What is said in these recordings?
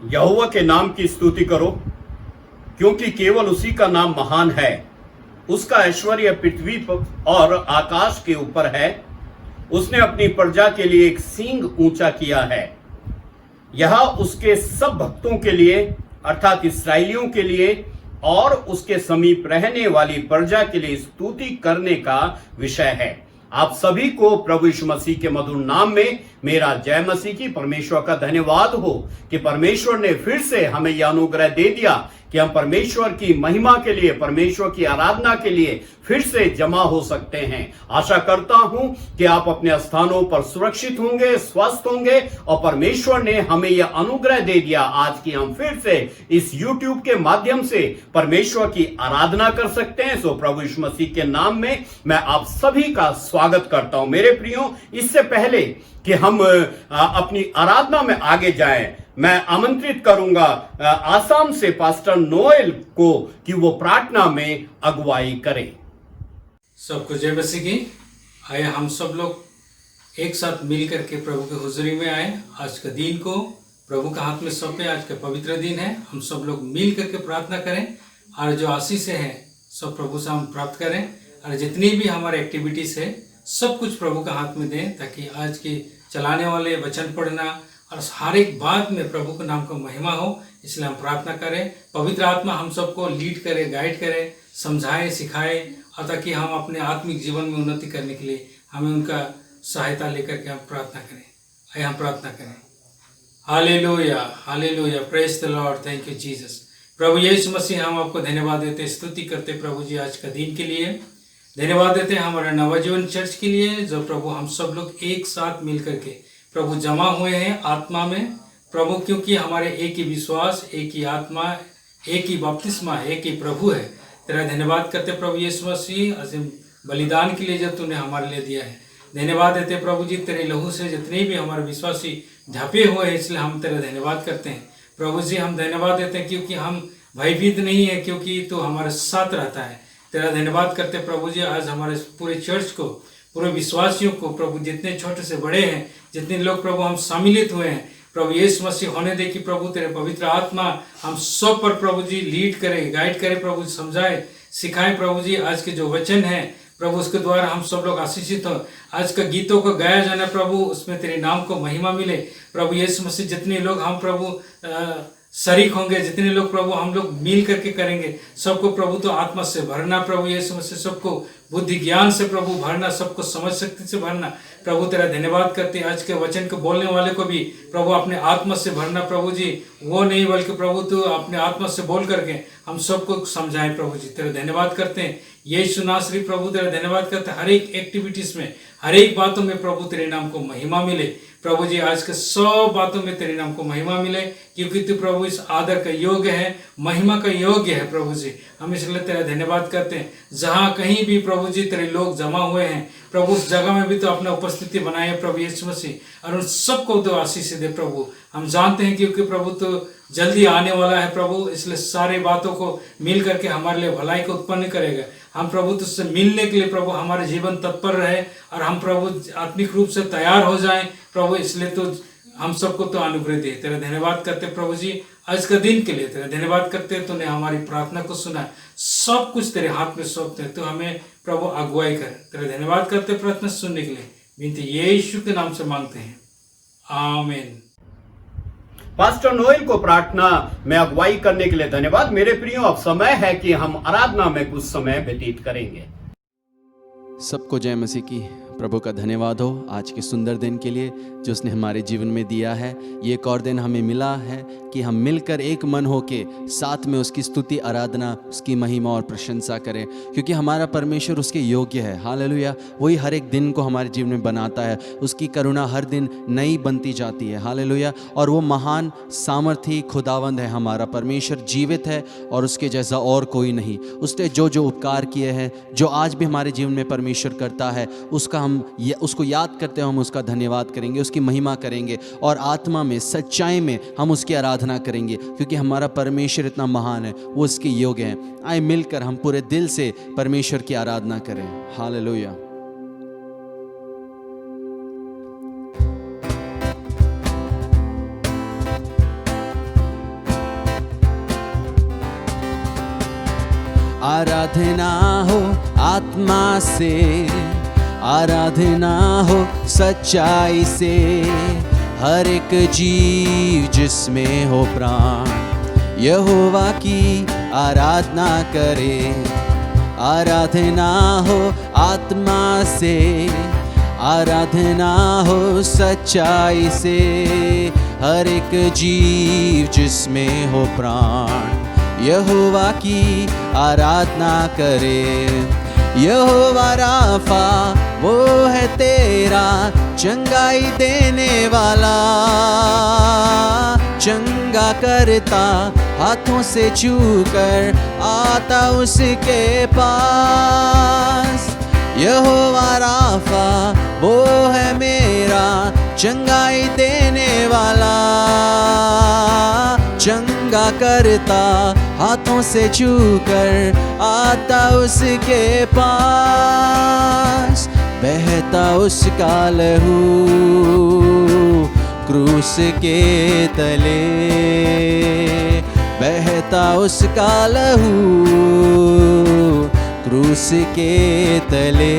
यहोवा के नाम की स्तुति करो, क्योंकि केवल उसी का नाम महान है। उसका ऐश्वर्य पृथ्वी पर और आकाश के ऊपर है। उसने अपनी प्रजा के लिए एक सींग ऊंचा किया है। यह उसके सब भक्तों के लिए अर्थात इसराइलियों के लिए और उसके समीप रहने वाली प्रजा के लिए स्तुति करने का विषय है। आप सभी को प्रभु यीशु मसीह के मधुर नाम में मेरा जय मसीह की। परमेश्वर का धन्यवाद हो कि परमेश्वर ने फिर से हमें यह अनुग्रह दे दिया कि हम परमेश्वर की महिमा के लिए, परमेश्वर की आराधना के लिए फिर से जमा हो सकते हैं। आशा करता हूं कि आप अपने स्थानों पर सुरक्षित होंगे, स्वस्थ होंगे और परमेश्वर ने हमें यह अनुग्रह दे दिया आज की हम फिर से इस YouTube के माध्यम से परमेश्वर की आराधना कर सकते हैं। सो प्रभु यीशु मसीह के नाम में मैं आप सभी का स्वागत करता हूं। मेरे प्रियो, इससे पहले कि हम अपनी आराधना में आगे जाएं, मैं आमंत्रित करूंगा आसाम से पास्टर नोएल को कि वो प्रार्थना में अगुवाई करें। सबको जय मसीह की। आइए हम सब लोग एक साथ मिल करके प्रभु के हुजूरी में आए। आज का दिन को प्रभु का हाथ में सौंपे। आज का पवित्र दिन है। हम सब लोग मिल करके प्रार्थना करें और जो आशीष है सब प्रभु से हम प्राप्त करें और जितनी भी हमारे एक्टिविटीज है सब कुछ प्रभु का हाथ में दें, ताकि आज की चलाने वाले वचन पढ़ना और हर एक बात में प्रभु के नाम का महिमा हो। इसलिए हम प्रार्थना करें, पवित्र आत्मा हम सबको लीड करे, गाइड करे, समझाए, सिखाए, और ताकि हम अपने आत्मिक जीवन में उन्नति करने के लिए हमें उनका सहायता लेकर के हम प्रार्थना करें। आइए हम प्रार्थना करें। Hallelujah, hallelujah, praise the Lord, thank you Jesus. प्रभु यीशु मसीह, हम आपको धन्यवाद देते, स्तुति करते प्रभु जी आज का दिन के लिए। धन्यवाद देते हैं हमारे नवजीवन चर्च के लिए, जो प्रभु हम सब लोग एक साथ मिल करके प्रभु जमा हुए हैं आत्मा में प्रभु, क्योंकि हमारे एक ही विश्वास, एक ही आत्मा, एक ही बपतिस्मा, एक ही प्रभु है। तेरा धन्यवाद करते प्रभु यीशु मसीह अजीम बलिदान के लिए जो तूने हमारे लिए दिया है। धन्यवाद देते प्रभु जी, तेरे लहू से जितने भी हमारे विश्वासी ढपे हुए हैं, इसलिए हम तेरा धन्यवाद करते हैं प्रभु जी। हम धन्यवाद देते हैं क्योंकि हम भयभीत नहीं है, क्योंकि तू हमारे साथ रहता है। तेरा धन्यवाद करते प्रभु जी। आज हमारे पूरे चर्च को, पूरे विश्वासियों को प्रभु, जितने छोटे से बड़े हैं, जितने लोग प्रभु हम सम्मिलित हुए हैं, प्रभु यीशु मसीह होने दे कि प्रभु तेरे पवित्र आत्मा हम सब पर प्रभु जी लीड करे, गाइड करे, प्रभु समझाए, सिखाए प्रभु जी। आज के जो वचन है प्रभु, उसके द्वारा हम सब लोग आशीषित हो। आज का गीतों को गाया जाना प्रभु, उसमें तेरे नाम को महिमा मिले प्रभु यीशु मसीह। जितने लोग हम प्रभु शरीक होंगे, जितने लोग प्रभु हम लोग मिल करके करेंगे, सबको प्रभु तो आत्मा से भरना प्रभु यीशु मसीह, सबको बुद्धि ज्ञान से प्रभु भरना, सबको समझ शक्ति से भरना प्रभु। तेरा धन्यवाद करते हैं आज के वचन को बोलने वाले को भी प्रभु अपने आत्मा से भरना प्रभु जी। वो नहीं बल्कि प्रभु तो अपने आत्मा से बोल करके हम सबको समझाएं प्रभु जी। तेरा धन्यवाद करते हैं यीशु नासरी प्रभु। तेरा धन्यवाद करते हैं हर एक एक्टिविटीज में, हर एक बातों में प्रभु तेरे नाम को महिमा मिले प्रभु जी। आज के सब बातों में तेरे नाम को महिमा मिले, क्योंकि तू प्रभु इस आदर का योग्य है, महिमा का योग्य है प्रभु जी। हम इसलिए तेरा धन्यवाद करते हैं। जहाँ कहीं भी प्रभु जी तेरे लोग जमा हुए हैं प्रभु, उस जगह में भी तो अपना उपस्थिति बनाए प्रभु यीशु मसीह, और उन सबको तो आशीष दे प्रभु। हम जानते हैं क्योंकि प्रभु तो जल्दी आने वाला है प्रभु, इसलिए सारे बातों को मिल करके हमारे लिए भलाई को उत्पन्न करेगा। हम प्रभु तुझसे मिलने के लिए प्रभु हमारे जीवन तत्पर रहे और हम प्रभु आत्मिक रूप से तैयार हो जाएं प्रभु, इसलिए तो हम सबको तो अनुग्रह दे। तेरा धन्यवाद करते प्रभु जी आज का दिन के लिए। तेरा धन्यवाद करते तूने हमारी प्रार्थना को सुना, सब कुछ तेरे हाथ में सौंपते हैं। तो हमें प्रभु अगुवाई कर। तेरा धन्यवाद करते प्रार्थना सुनने के लिए, विनती यीशु के नाम से मांगते हैं, आमीन। पास्टर नोएल को प्रार्थना में अगुवाई करने के लिए धन्यवाद। मेरे प्रियो, अब समय है कि हम आराधना में कुछ समय व्यतीत करेंगे। सबको जय मसीह की। प्रभु का धन्यवाद हो आज के सुंदर दिन के लिए जो उसने हमारे जीवन में दिया है। ये एक और दिन हमें मिला है कि हम मिलकर एक मन होके साथ में उसकी स्तुति, आराधना, उसकी महिमा और प्रशंसा करें, क्योंकि हमारा परमेश्वर उसके योग्य है। हालेलुया। वही हर एक दिन को हमारे जीवन में बनाता है, उसकी करुणा हर दिन नई बनती जाती है। हालेलुया। और वो महान सामर्थी खुदावंद है, हमारा परमेश्वर जीवित है और उसके जैसा और कोई नहीं। उसने जो जो उपकार किए हैं, जो आज भी हमारे जीवन में परमेश्वर करता है, उसको याद करते हुए हम उसका धन्यवाद करेंगे, उसकी महिमा करेंगे और आत्मा में, सच्चाई में हम उसकी आराधना करेंगे, क्योंकि हमारा परमेश्वर इतना महान है, वो उसके योग्य है। आए मिलकर हम पूरे दिल से परमेश्वर की आराधना करें। हालेलुया। आराधना हो आत्मा से, आराधना हो सच्चाई से, हर एक जीव जिसमें हो प्राण यहोवा की आराधना करे। आराधना हो आत्मा से, आराधना हो सच्चाई से, हर एक जीव जिसमें हो प्राण यहोवा की आराधना करे। यहोवा राफा वो है तेरा चंगाई देने वाला, चंगा करता हाथों से छूकर आता उसके पास। यहोवा राफा वो है मेरा चंगाई देने वाला, चंगा करता हाथों से छूकर आता उसके पास। बहता उसका लहू क्रूस के तले, बहता उसका लहू क्रूस के तले,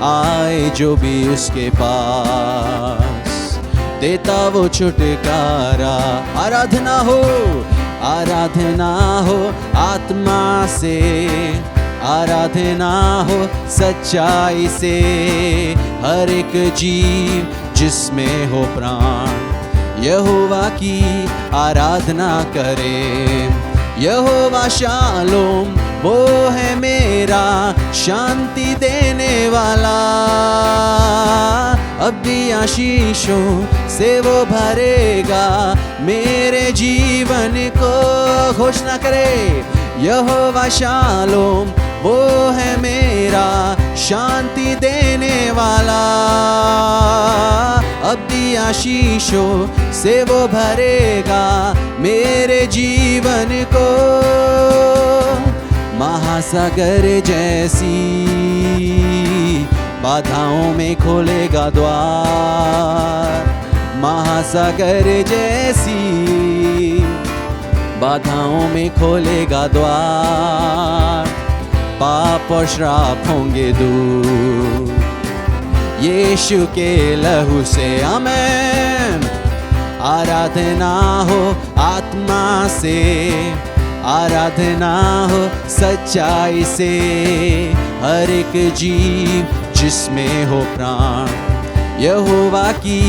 आए जो भी उसके पास देता वो छुटकारा। आराधना हो, आराधना हो आत्मा से, आराधना हो सच्चाई से, हर एक जीव जिसमें हो प्राण यहोवा की आराधना करे। यहोवा शालोम वो है मेरा शांति देने वाला, अब भी आशीषों से वो भरेगा मेरे जीवन को। घोषणा करे, यहोवा शालोम वो है मेरा शांति देने वाला, अब भी आशीषों से वो भरेगा मेरे जीवन को। महासागर जैसी बाधाओं में खोलेगा द्वार, महासागर जैसी बाधाओं में खोलेगा द्वार। पाप और श्राप होंगे दूर यीशु के लहू से। आमेन। आराधना हो आत्मा से, आराधना हो सच्चाई से, हर एक जीव जिसमें हो प्राण यहोवा की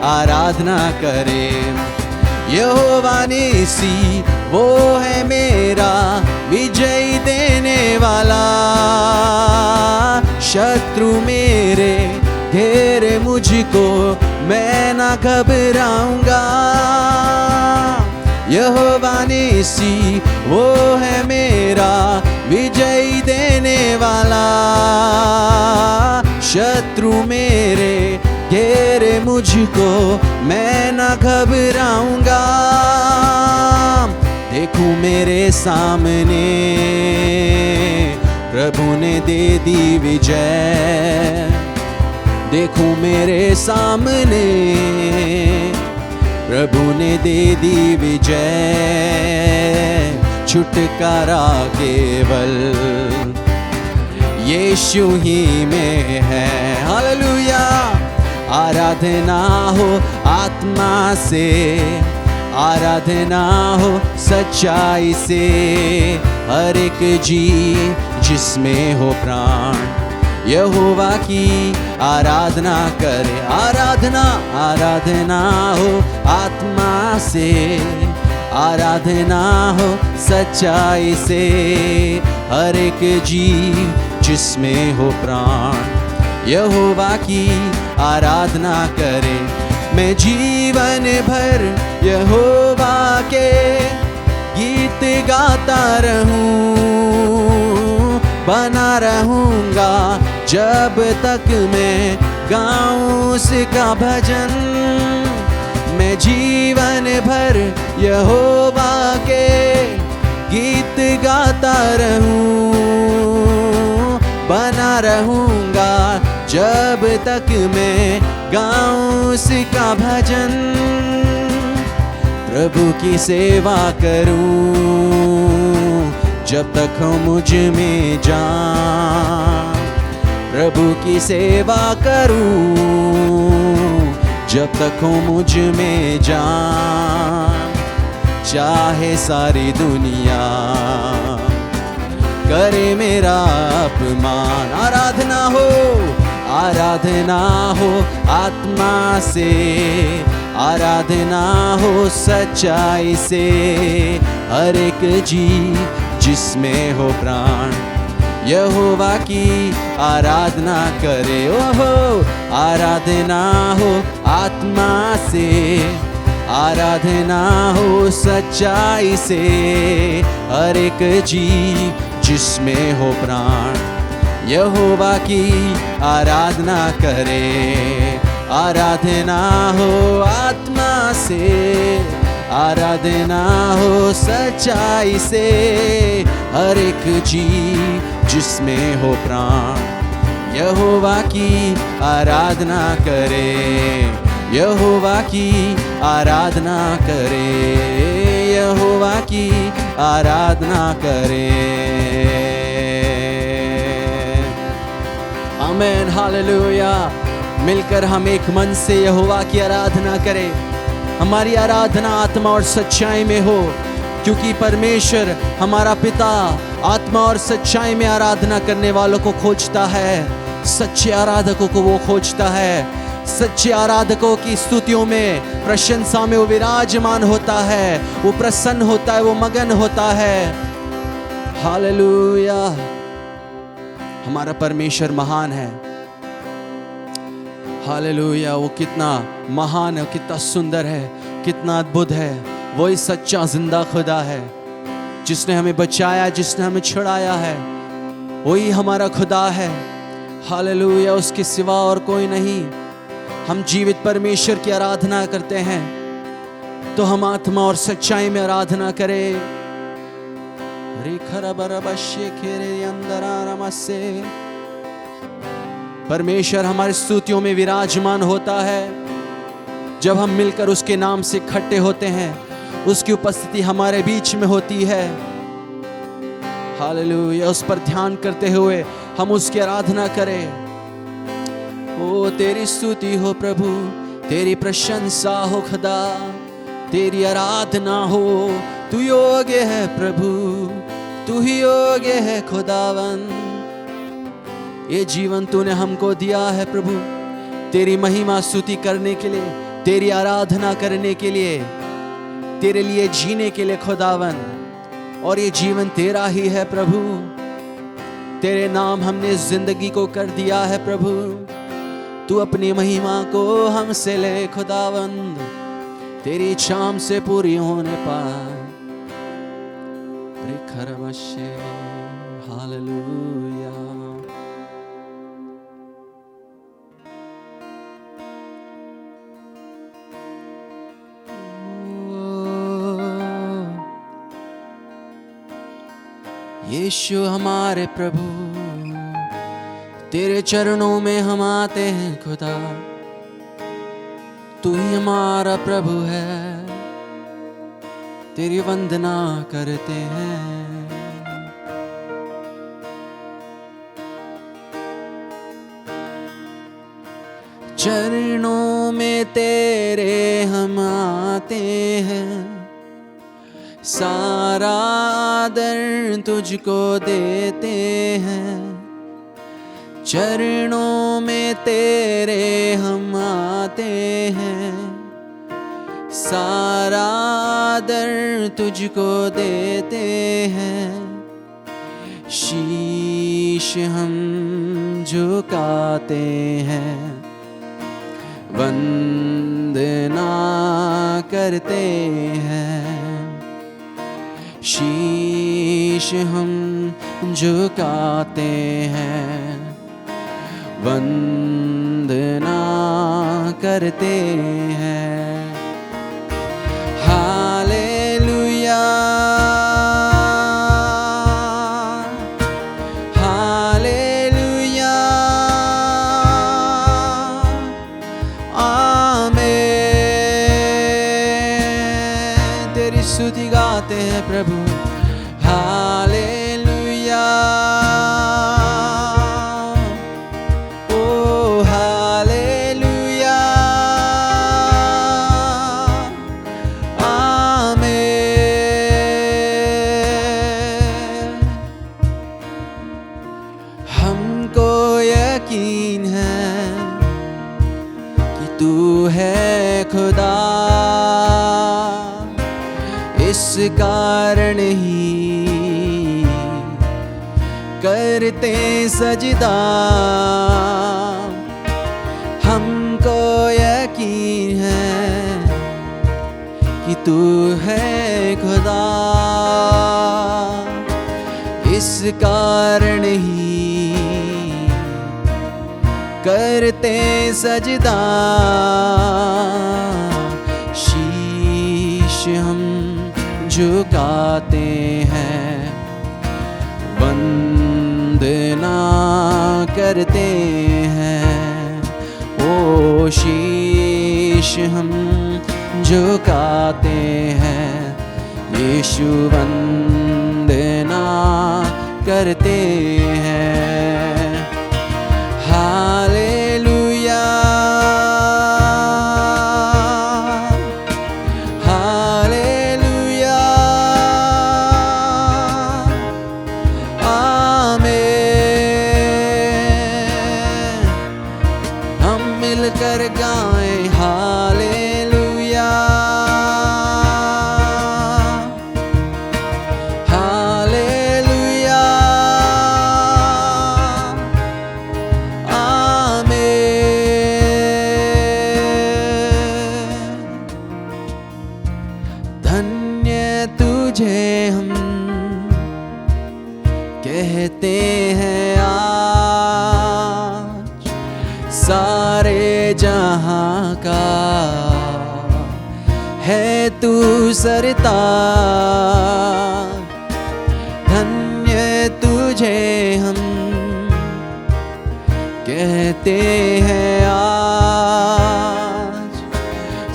आराधना करे। यहोवा निसी वो है मेरा विजय देने वाला, शत्रु मेरे घेरे मुझको मैं ना घबराऊंगा। यहोवा निसी वो है मेरा विजय देने वाला, शत्रु मेरे घेरे मुझको मैं ना घबराऊंगा। देखूं मेरे सामने प्रभु ने दे दी विजय, देखूं मेरे सामने प्रभु ने दे दी विजय। छुटकारा केवल यीशु ही में है। हालेलुया। आराधना हो आत्मा से, आराधना हो सच्चाई से, हर एक जीव जिसमें हो प्राण यहोवा की आराधना करे। आराधना आराधना हो आत्मा से, आराधना हो सच्चाई से, हर एक जीव जिसमें हो प्राण यहोवा की आराधना करे। मैं जीवन भर यहोवा के गीत गाता रहूं, बना रहूंगा जब तक मैं गाऊं उसका भजन। मैं जीवन भर यहोवा के गीत गाता रहूं, बना रहूंगा जब तक मैं गाऊं उसका भजन। प्रभु की सेवा करूं जब तक हो मुझ में जान, प्रभु की सेवा करूं जब तक हो मुझ में जान। चाहे सारी दुनिया करे मेरा अपमान, आराधना हो आत्मा से, आराधना हो सच्चाई से, हर एक जीव जिसमें हो प्राण यहोवा की आराधना करे। ओहो आराधना हो आत्मा से, आराधना हो सच्चाई से, हर एक जीव जिसमें हो प्राण यहोवा की आराधना करे। आराधना हो आत्मा से, आराधना हो सच्चाई से, हर एक जीव जिसमें हो प्राण यहोवा की आराधना करे। यहोवा की आराधना करे, यहोवा की आराधना करे। आमेन, हालेलुया। मिलकर हम एक मन से यहोवा की आराधना करें। हमारी आराधना आत्मा और सच्चाई में हो, क्योंकि परमेश्वर हमारा पिता आत्मा और सच्चाई में आराधना करने वालों को खोजता है। सच्चे आराधकों को वो खोजता है। सच्चे आराधकों की स्तुतियों में, प्रशंसा में वो विराजमान होता है, वो प्रसन्न होता है, वो मगन होता है। हालेलुया। हमारा परमेश्वर महान है। हालेलुया। वो कितना महान है, कितना सुंदर है, कितना अद्भुत है। वही सच्चा जिंदा खुदा है, जिसने हमें बचाया, जिसने हमें छुड़ाया है। वही हमारा खुदा है। हालेलुया। उसके सिवा और कोई नहीं। हम जीवित परमेश्वर की आराधना करते हैं, तो हम आत्मा और सच्चाई में आराधना करें। परमेश्वर हमारी स्तुतियों में विराजमान होता है। जब हम मिलकर उसके नाम से इकट्ठे होते हैं, उसकी उपस्थिति हमारे बीच में होती है। हालेलुया। उस पर ध्यान करते हुए हम उसकी आराधना करें। ओ तेरी स्तुति हो प्रभु, तेरी प्रशंसा हो खुदा, तेरी आराधना हो। तू योग्य है प्रभु, तू ही योग्य है खुदावन। ये जीवन तूने हमको दिया है प्रभु, तेरी महिमा स्तुति करने के लिए, तेरी आराधना करने के लिए, तेरे लिए जीने के लिए खुदावन। और ये जीवन तेरा ही है प्रभु। तेरे नाम हमने जिंदगी को कर दिया है प्रभु। तू अपनी महिमा को हमसे ले खुदावंद, तेरी इच्छा हमसे पूरी होने पाए। हालेलुया। यीशु हमारे प्रभु, तेरे चरणों में हम आते हैं खुदा। तू ही हमारा प्रभु है, तेरी वंदना करते हैं। चरणों में तेरे हम आते हैं, सारा आदर तुझको देते हैं। चरणों में तेरे हम आते हैं, सारा आदर तुझको देते हैं, शीश हम झुकाते हैं, वंदना करते हैं, शीश हम झुकाते हैं, वंदना करते हैं। हालेलुया, हालेलुया, आमीन। तेरी स्तुति गाते हैं प्रभु। हालेलुया, ओ हालेलुया, आमीन। हमको यकीन है कि तू है खुदा, इस कारण ही करते सजदा। हमको यकीन है कि तू है खुदा, इस कारण ही करते सजदा। शीश हम झुकाते हैं, वंदना करते हैं, ओ शीश हम झुकाते हैं, यीशु वंदना करते हैं। हालेलुया, हालेलुया, आमीन। हम मिलकर गाएं हालेलुया, हालेलुया, आमीन। धन्य तुझे हम कहते हैं आज, सारे जहां का है तू सरताज। धन्य तुझे हम कहते हैं आज,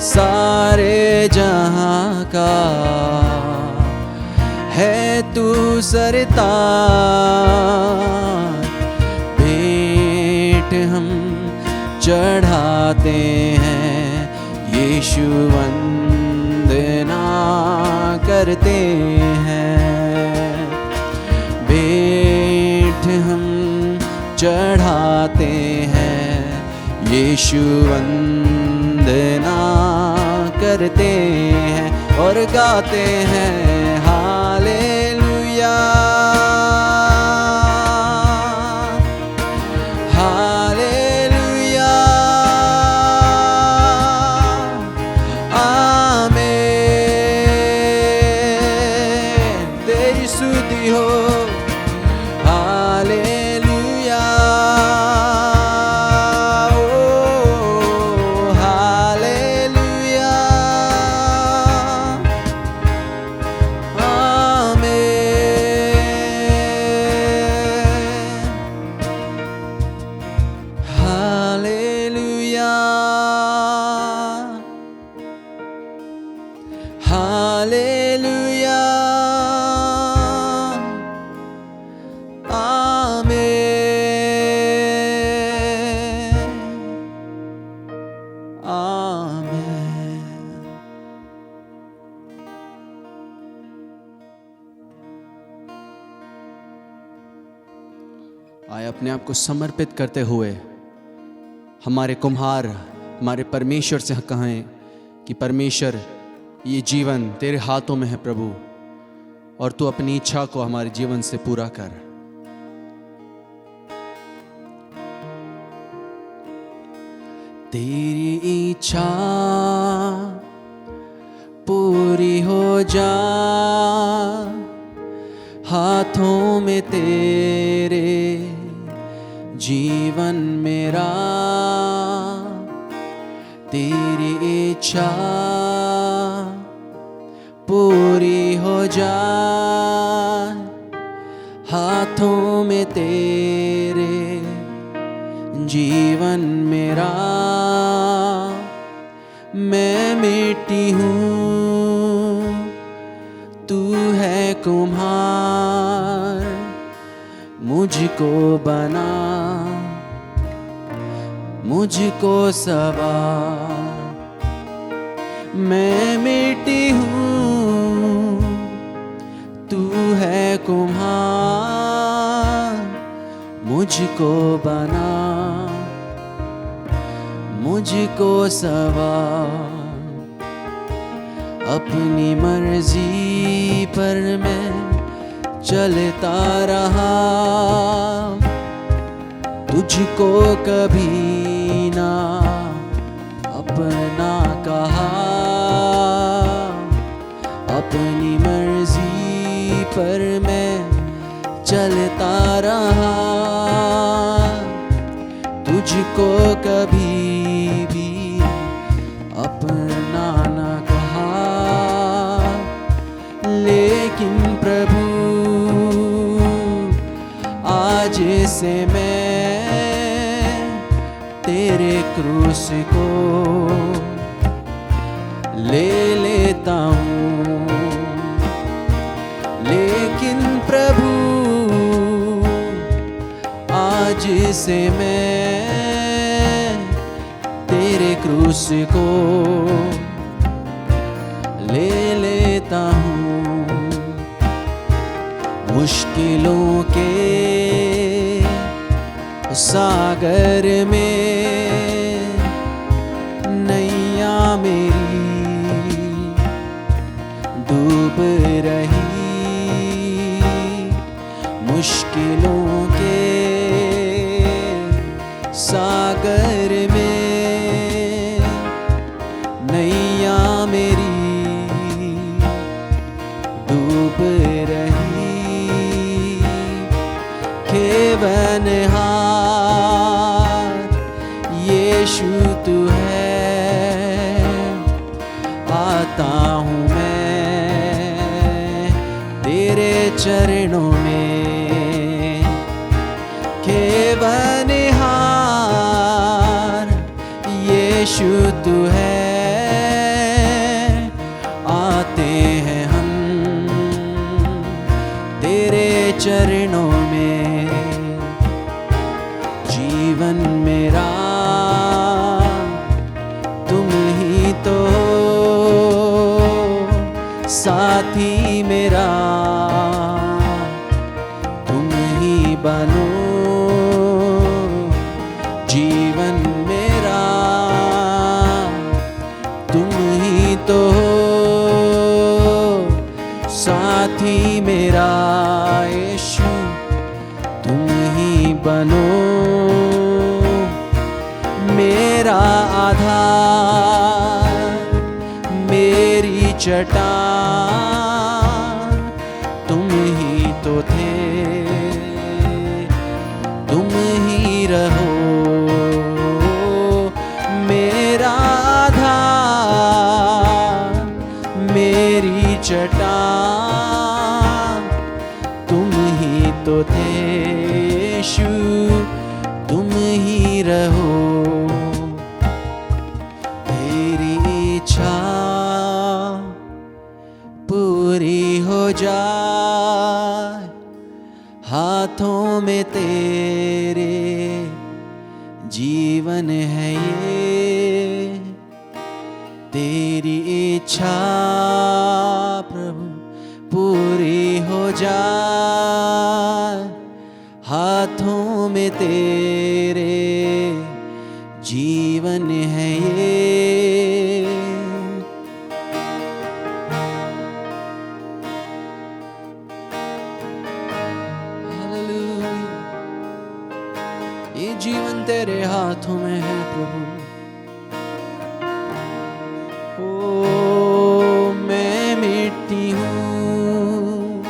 सारे जहां का है तू सरताज। भेंट हम चढ़ाते हैं, यीशु वंदना करते हैं। भेंट हम चढ़ाते हैं, यीशु वंदना करते हैं, और गाते हैं हालेलुया, हालेलुया, आमीन। तेरी स्तुति हो, हालेलुया, ओ हालेलुया, आमीन। हालेलुया, हालेलुया, आमीन, आमीन। आया अपने आप को समर्पित करते हुए हमारे कुम्हार, हमारे परमेश्वर से कहें कि परमेश्वर, ये जीवन तेरे हाथों में है प्रभु, और तू अपनी इच्छा को हमारे जीवन से पूरा कर। तेरी इच्छा पूरी हो जा, हाथों में तेरे जीवन मेरा। तेरी इच्छा पूरी हो जा, हाथों में तेरे जीवन मेरा। मैं मिट्टी हूँ, तू है कुम्हार, मुझको बना, मुझको सवार। मैं मिट्टी हूँ, तू है कुम्हार, मुझको बना, मुझको सवार। अपनी मर्जी पर मैं चलता रहा, तुझको कभी ना अपना कहा। अपनी मर्जी पर मैं चलता रहा, तुझको कभी भी अपना न कहा। लेकिन प्रभु, आज से मैं तेरे क्रूस को ले लेता हूँ। लेकिन प्रभु, आज से मैं तेरे क्रूस को ले लेता हूँ। मुश्किलों के सागर में नैया मेरी डूब रही। मुश्किलों के सागर में नैया मेरी डूब रही। खेवनहार यीशु तू है, आता हूँ मैं तेरे चरणों में। खेवनहार यीशु तू है, आते हैं हम तेरे चरणों में। जीवन मेरा तुम ही तो, साथी मेरा तुम ही बनो। जीवन मेरा तुम ही तो, साथी मेरा यीशु तुम ही बनो। मेरा आधार, मेरी चट्टान तुम ही तो थे, तुम ही रहो। मेरा आधार, मेरी चट्टान तुम ही तो थे, यीशु तुम ही रहो। तेरी इच्छा पूरी हो जाए, हाथों में तेरे जीवन है ये। तेरी इच्छा प्रभु पूरी हो जाए, हाथों में तेरे जीवन है ये। हालेलुया, ये जीवन तेरे हाथों में है प्रभु। ओ मैं मिट्टी हूँ,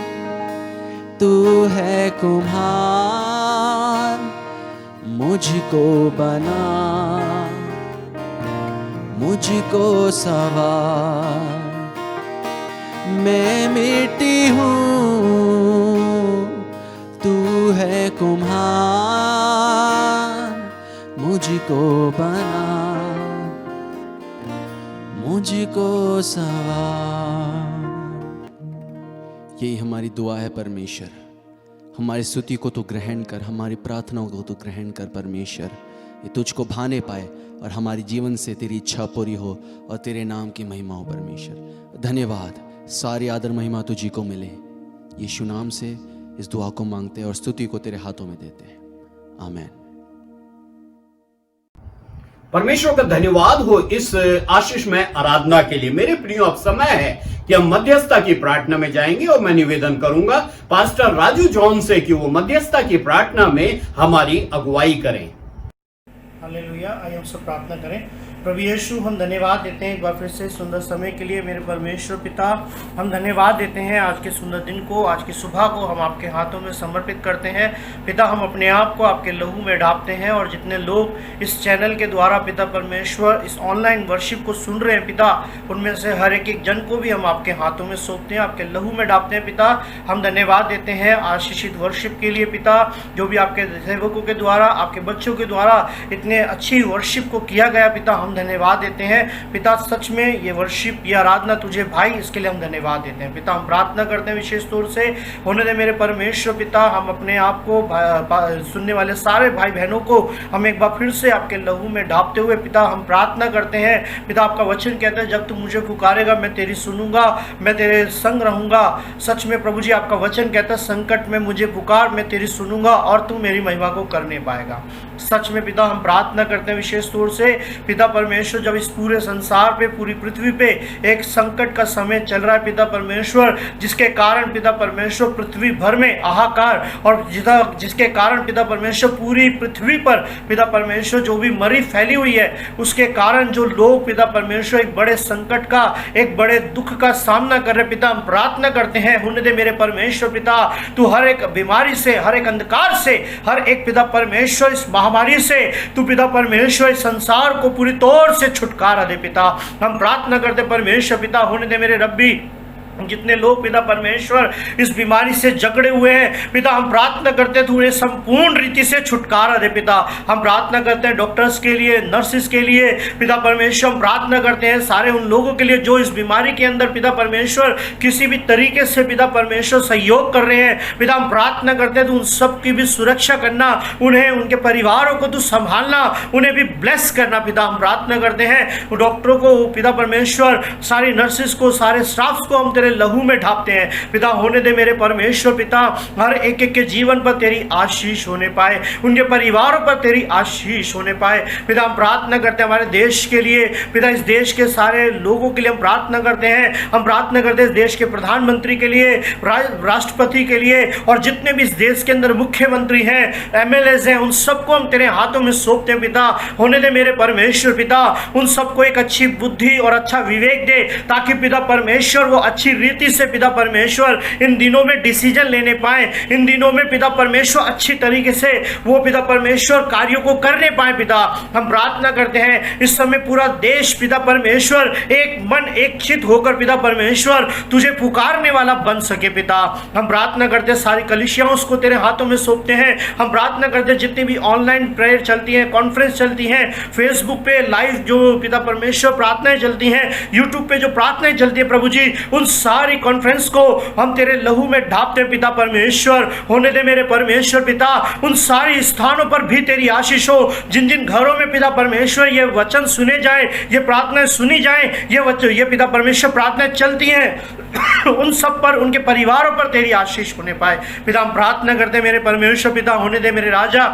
तू है कुम्हार, मुझको बना, मुझको सवार। मैं मिट्टी हूँ, तू है कुम्हार, मुझको बना, मुझको सवार। यही हमारी दुआ है परमेश्वर, हमारी स्तुति को तो ग्रहण कर, हमारी प्रार्थनाओं को तो ग्रहण कर परमेश्वर। ये तुझको भाने पाए और हमारे जीवन से तेरी इच्छा पूरी हो और तेरे नाम की महिमा हो परमेश्वर। धन्यवाद, सारी आदर महिमा तुझी को मिले। यीशु नाम से इस दुआ को मांगते हैं और स्तुति को तेरे हाथों में देते हैं। आमीन। परमेश्वर का धन्यवाद हो इस आशीष में आराधना के लिए। मेरे प्रियो, अब समय है कि हम मध्यस्थता की प्रार्थना में जाएंगे और मैं निवेदन करूंगा पास्टर राजू जॉन से कि वो मध्यस्थता की प्रार्थना में हमारी अगुवाई करें। हालेलुया, आइए हम सब प्रार्थना करें। प्रभु यीशु, हम धन्यवाद देते हैं एक बार फिर से सुंदर समय के लिए। मेरे परमेश्वर पिता, हम धन्यवाद देते हैं आज के सुंदर दिन को, आज की सुबह को हम आपके हाथों में समर्पित करते हैं। पिता, हम अपने आप को आपके लहू में ढापते हैं और जितने लोग इस चैनल के द्वारा पिता परमेश्वर इस ऑनलाइन वर्शिप को सुन रहे हैं पिता, उनमें से हर एक जन को भी हम आपके हाथों में सौंपते हैं, आपके लहू में ढापते हैं। पिता, हम धन्यवाद देते हैं आशीषित वर्शिप के लिए पिता, जो भी आपके सेवकों के द्वारा, आपके बच्चों के द्वारा इतने अच्छी वर्शिप को किया गया पिता, हम धन्यवाद देते हैं। पिता, सच में ये वर्शिप, ये आराधना तुझे भाई, इसके लिए हम धन्यवाद देते हैं। पिता, हम प्रार्थना करते हैं विशेष तौर से होने दे मेरे परमेश्वर पिता, हम अपने आप को सुनने वाले सारे भाई बहनों को हम एक बार फिर से आपके लहू में ढापते हुए पिता हम प्रार्थना करते हैं। पिता, आपका वचन कहता है जब तू मुझे पुकारेगा मैं तेरी सुनूंगा, मैं तेरे संग रहूंगा। सच में प्रभु जी, आपका वचन कहता है संकट में मुझे पुकार, मैं तेरी सुनूंगा और तू मेरी महिमा को करने पाएगा। सच में पिता, हम प्रार्थना करते हैं विशेष तौर से पिता परमेश्वर, जब इस पूरे संसार पे, पूरी पृथ्वी पे एक संकट का समय चल रहा है पिता परमेश्वर, जिसके कारण पिता परमेश्वर पृथ्वी भर में हाहाकार, और जिसके कारण पिता परमेश्वर पूरी पृथ्वी पर पिता परमेश्वर जो भी मरी फैली हुई है, उसके कारण जो लोग पिता परमेश्वर एक बड़े संकट का, एक बड़े दुख का सामना कर रहे पिता, हम प्रार्थना करते हैं होने दे मेरे परमेश्वर पिता, तू हर एक बीमारी से, हर एक अंधकार से, हर एक पिता परमेश्वर इस महामारी से तू पिता परमेश्वर इस संसार को पूरी तौर से छुटकारा दे पिता। हम प्रार्थना करते परमेश्वर पिता, होने दे मेरे रब्बी, जितने लोग पिता परमेश्वर इस बीमारी से जकड़े हुए हैं पिता, हम प्रार्थना करते हैं तू उन्हें संपूर्ण रीति से छुटकारा दे पिता। हम प्रार्थना करते हैं डॉक्टर्स के लिए, नर्सिस के लिए पिता परमेश्वर, हम प्रार्थना करते हैं सारे उन लोगों के लिए जो इस बीमारी के अंदर पिता परमेश्वर किसी भी तरीके से पिता परमेश्वर सहयोग कर रहे हैं पिता, हम प्रार्थना करते हैं तू उन सब की भी सुरक्षा करना, उन्हें, उनके परिवारों को तू संभालना, उन्हें भी ब्लेस करना पिता। हम प्रार्थना करते हैं डॉक्टरों को पिता परमेश्वर, सारी नर्सिस को, सारे स्टाफ्स को हम तेरे लहू में ढापते हैं पिता। होने दे मेरे परमेश्वर पिता, हर एक एक के जीवन पर तेरी आशीष होने पाए, उनके परिवारों पर तेरी आशीष होने पाए पिता। हम प्रार्थना करते हैं हमारे देश के लिए पिता, इस देश के सारे लोगों के लिए हम प्रार्थना करते हैं। हम प्रार्थना करते हैं इस देश के प्रधानमंत्री के लिए, राष्ट्रपति के लिए, और जितने भी इस देश के अंदर मुख्यमंत्री हैं, एमएलएज हैं, उन सबको हम तेरे हाथों में सौंपते हैं पिता। होने दे मेरे परमेश्वर पिता, उन सबको एक अच्छी बुद्धि और अच्छा विवेक दे, ताकि पिता परमेश्वर वो अच्छी रीति से पिता परमेश्वर इन दिनों में डिसीजन लेने पाए, इन दिनों में पिता परमेश्वर अच्छी तरीके से वो पिता परमेश्वर कार्यों को करने पाए पिता। हम प्रार्थना करते हैं इस समय पूरा देश पिता परमेश्वर एक मन, एक चित होकर पिता परमेश्वर तुझे पुकारने वाला बन सके पिता। हम प्रार्थना करते हैं सारी कलीसियाओं को तेरे हाथों में सौंपते हैं। हम प्रार्थना करते हैं जितनी भी ऑनलाइन प्रेयर चलती है, कॉन्फ्रेंस चलती है, फेसबुक पे लाइव जो पिता परमेश्वर प्रार्थनाएं चलती हैं, यूट्यूब पे जो प्रार्थनाएं चलती है प्रभु जी, उन सारी कॉन्फ्रेंस को हम तेरे लहू में ढापते पिता परमेश्वर। होने दे मेरे परमेश्वर पिता, उन सारी स्थानों पर भी तेरी आशीष हो, जिन जिन घरों में पिता परमेश्वर ये वचन सुने जाए, ये प्रार्थनाएं सुनी जाए, ये पिता परमेश्वर प्रार्थनाएं चलती हैं, उन सब पर, उनके परिवारों पर तेरी आशीष होने पाए पिता। हम प्रार्थना करते मेरे परमेश्वर पिता, होने दे मेरे राजा,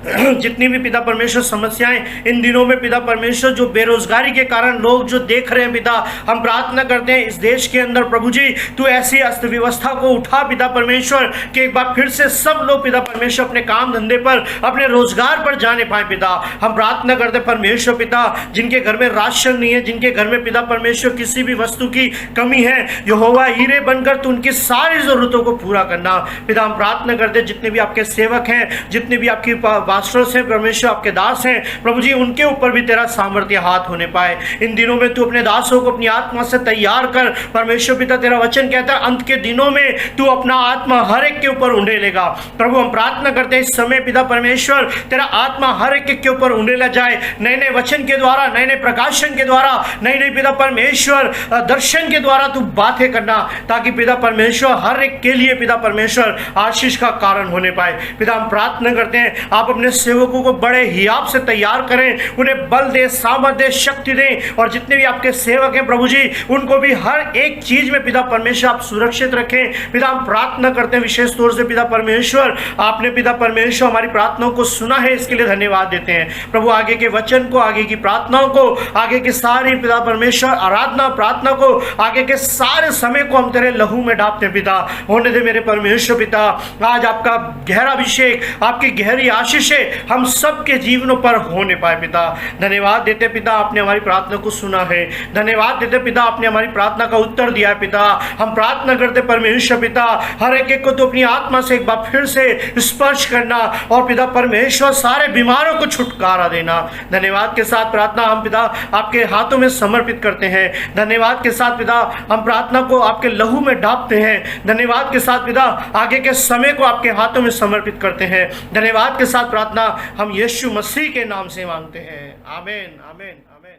जितनी भी पिता परमेश्वर समस्याएं इन दिनों में पिता परमेश्वर, जो बेरोजगारी के कारण लोग जो देख रहे हैं पिता, हम प्रार्थना करते हैं इस देश के अंदर प्रभु जी तू ऐसी अर्थव्यवस्था को उठा पिता परमेश्वर कि एक बार फिर से सब लोग पिता परमेश्वर अपने काम धंधे पर, अपने रोजगार पर जाने पाए पिता। हम प्रार्थना करते परमेश्वर पिता, जिनके घर में राशन नहीं है, जिनके घर में पिता परमेश्वर किसी भी वस्तु की कमी है, यहोवा हीरे बनकर तू उनकी सारी जरूरतों को पूरा करना पिता। हम प्रार्थना करते जितने भी आपके सेवक हैं, जितने भी आपकी पास्टर्स हैं परमेश्वर, आपके दास हैं प्रभु जी, उनके ऊपर भी तेरा सामर्थ्य हाथ होने पाए। इन दिनों में तू अपने दासों को अपनी आत्मा से तैयार कर परमेश्वर पिता। तेरा वचन कहता है अंत के दिनों में तू अपना आत्मा हर एक के ऊपर उंडेलेगा। प्रभु हम प्रार्थना करते हैं इस समय पिता परमेश्वर तेरा आत्मा हर एक के ऊपर उंडेला जाए, नए नए वचन के द्वारा, नए नए प्रकाशन के द्वारा, नई नई पिता परमेश्वर दर्शन के द्वारा तू बातें करना, ताकि पिता परमेश्वर हर एक के लिए पिता परमेश्वर आशीष का कारण होने पाए। पिता हम प्रार्थना करते हैं आप अपने सेवकों को बड़े हियाब से तैयार करें, उन्हें बल दे, सामर्थ दे, शक्ति दें, और जितने भी आपके सेवक हैं प्रभु जी उनको भी हर एक चीज में पिता परमेश्वर आप सुरक्षित रखें। पिता हम प्रार्थना करते हैं विशेष तौर से पिता परमेश्वर, आपने पिता परमेश्वर हमारी प्रार्थनाओं को सुना है, इसके लिए धन्यवाद देते हैं प्रभु। आगे के वचन को, आगे की प्रार्थनाओं को, आगे की सारी पिता परमेश्वर आराधना प्रार्थना को, आगे के सारे समय को हम तेरे लहू में डालते हैं पिता। होने दे मेरे परमेश्वर पिता, आज आपका गहरा अभिषेक, आपकी गहरी आशीषें हम सबके जीवनों पर होने पाए पिता। धन्यवाद देते पिता, आपने हमारी प्रार्थना को सुना है। धन्यवाद देते पिता, आपने हमारी प्रार्थना का उत्तर दिया है पिता। हम प्रार्थना करते परमेश्वर पिता, हर एक को तो अपनी आत्मा से एक बार फिर से स्पर्श करना, और पिता परमेश्वर सारे बीमारों को छुटकारा देना। धन्यवाद के साथ प्रार्थना हम पिता आपके हाथों में समर्पित करते हैं। धन्यवाद के साथ पिता हम प्रार्थना को आपके लहू में डालते हैं। धन्यवाद के साथ पिता आगे के समय को आपके हाथों में समर्पित करते हैं। धन्यवाद के साथ प्रार्थना हम यीशु मसीह के नाम से मांगते हैं, आमीन आमीन आमीन।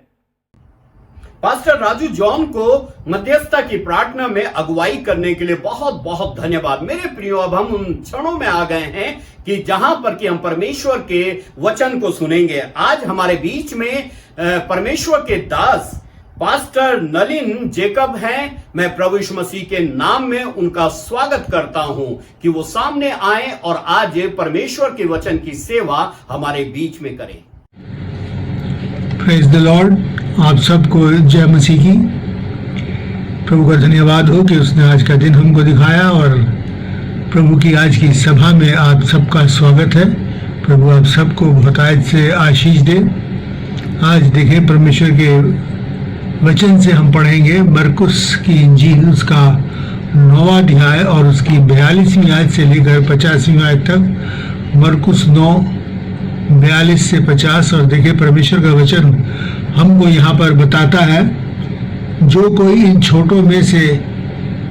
पास्टर राजू जॉन को मध्यस्थता की प्रार्थना में अगुवाई करने के लिए बहुत बहुत धन्यवाद। मेरे प्रियो, अब हम उन क्षणों में आ गए हैं कि जहां पर कि हम परमेश्वर के वचन को सुनेंगे। आज हमारे बीच में परमेश्वर के दास पास्टर नलिन जेकब हैं। मैं प्रभु यीशु मसीह के नाम में उनका स्वागत करता हूं कि वो सामने आए और आज परमेश्वर के वचन की सेवा हमारे बीच में करें। Praise the Lord. आप सबको जय मसीह की। प्रभु का धन्यवाद हो कि उसने आज का दिन हमको दिखाया, और प्रभु की आज की सभा में आप सबका स्वागत है। प्रभु आप सबको बहुतायत से आशीष दे। आज देखें परमेश्वर के वचन से हम पढ़ेंगे मरकुस की इंजील, उसका 9वां अध्याय और उसकी 42वीं आयत से लेकर 50वीं आयत तक। मरकुस 9 42 से 50। और देखिए परमेश्वर का वचन हमको यहाँ पर बताता है, जो कोई इन छोटों में से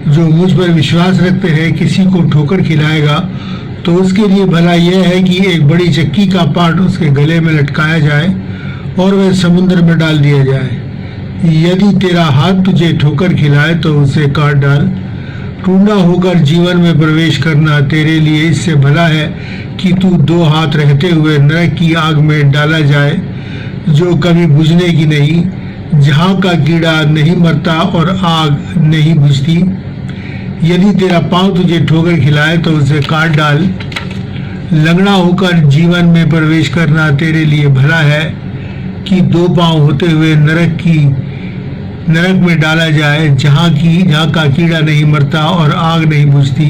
जो मुझ पर विश्वास रखते हैं किसी को ठोकर खिलाएगा, तो उसके लिए भला यह है कि एक बड़ी चक्की का पाट उसके गले में लटकाया जाए और वह समुद्र में डाल दिया जाए। यदि तेरा हाथ तुझे ठोकर खिलाए तो उसे काट डाल। टूटा होकर जीवन में प्रवेश करना तेरे लिए इससे भला है कि तू 2 हाथ रहते हुए नरक की आग में डाला जाए, जो कभी बुझने की नहीं, जहाँ का कीड़ा नहीं मरता और आग नहीं बुझती। यदि तेरा पाँव तुझे ठोकर खिलाए तो उसे काट डाल। लंगड़ा होकर जीवन में प्रवेश करना तेरे लिए भला है कि 2 पाँव होते हुए नरक में डाला जाए, जहाँ का कीड़ा नहीं मरता और आग नहीं बुझती।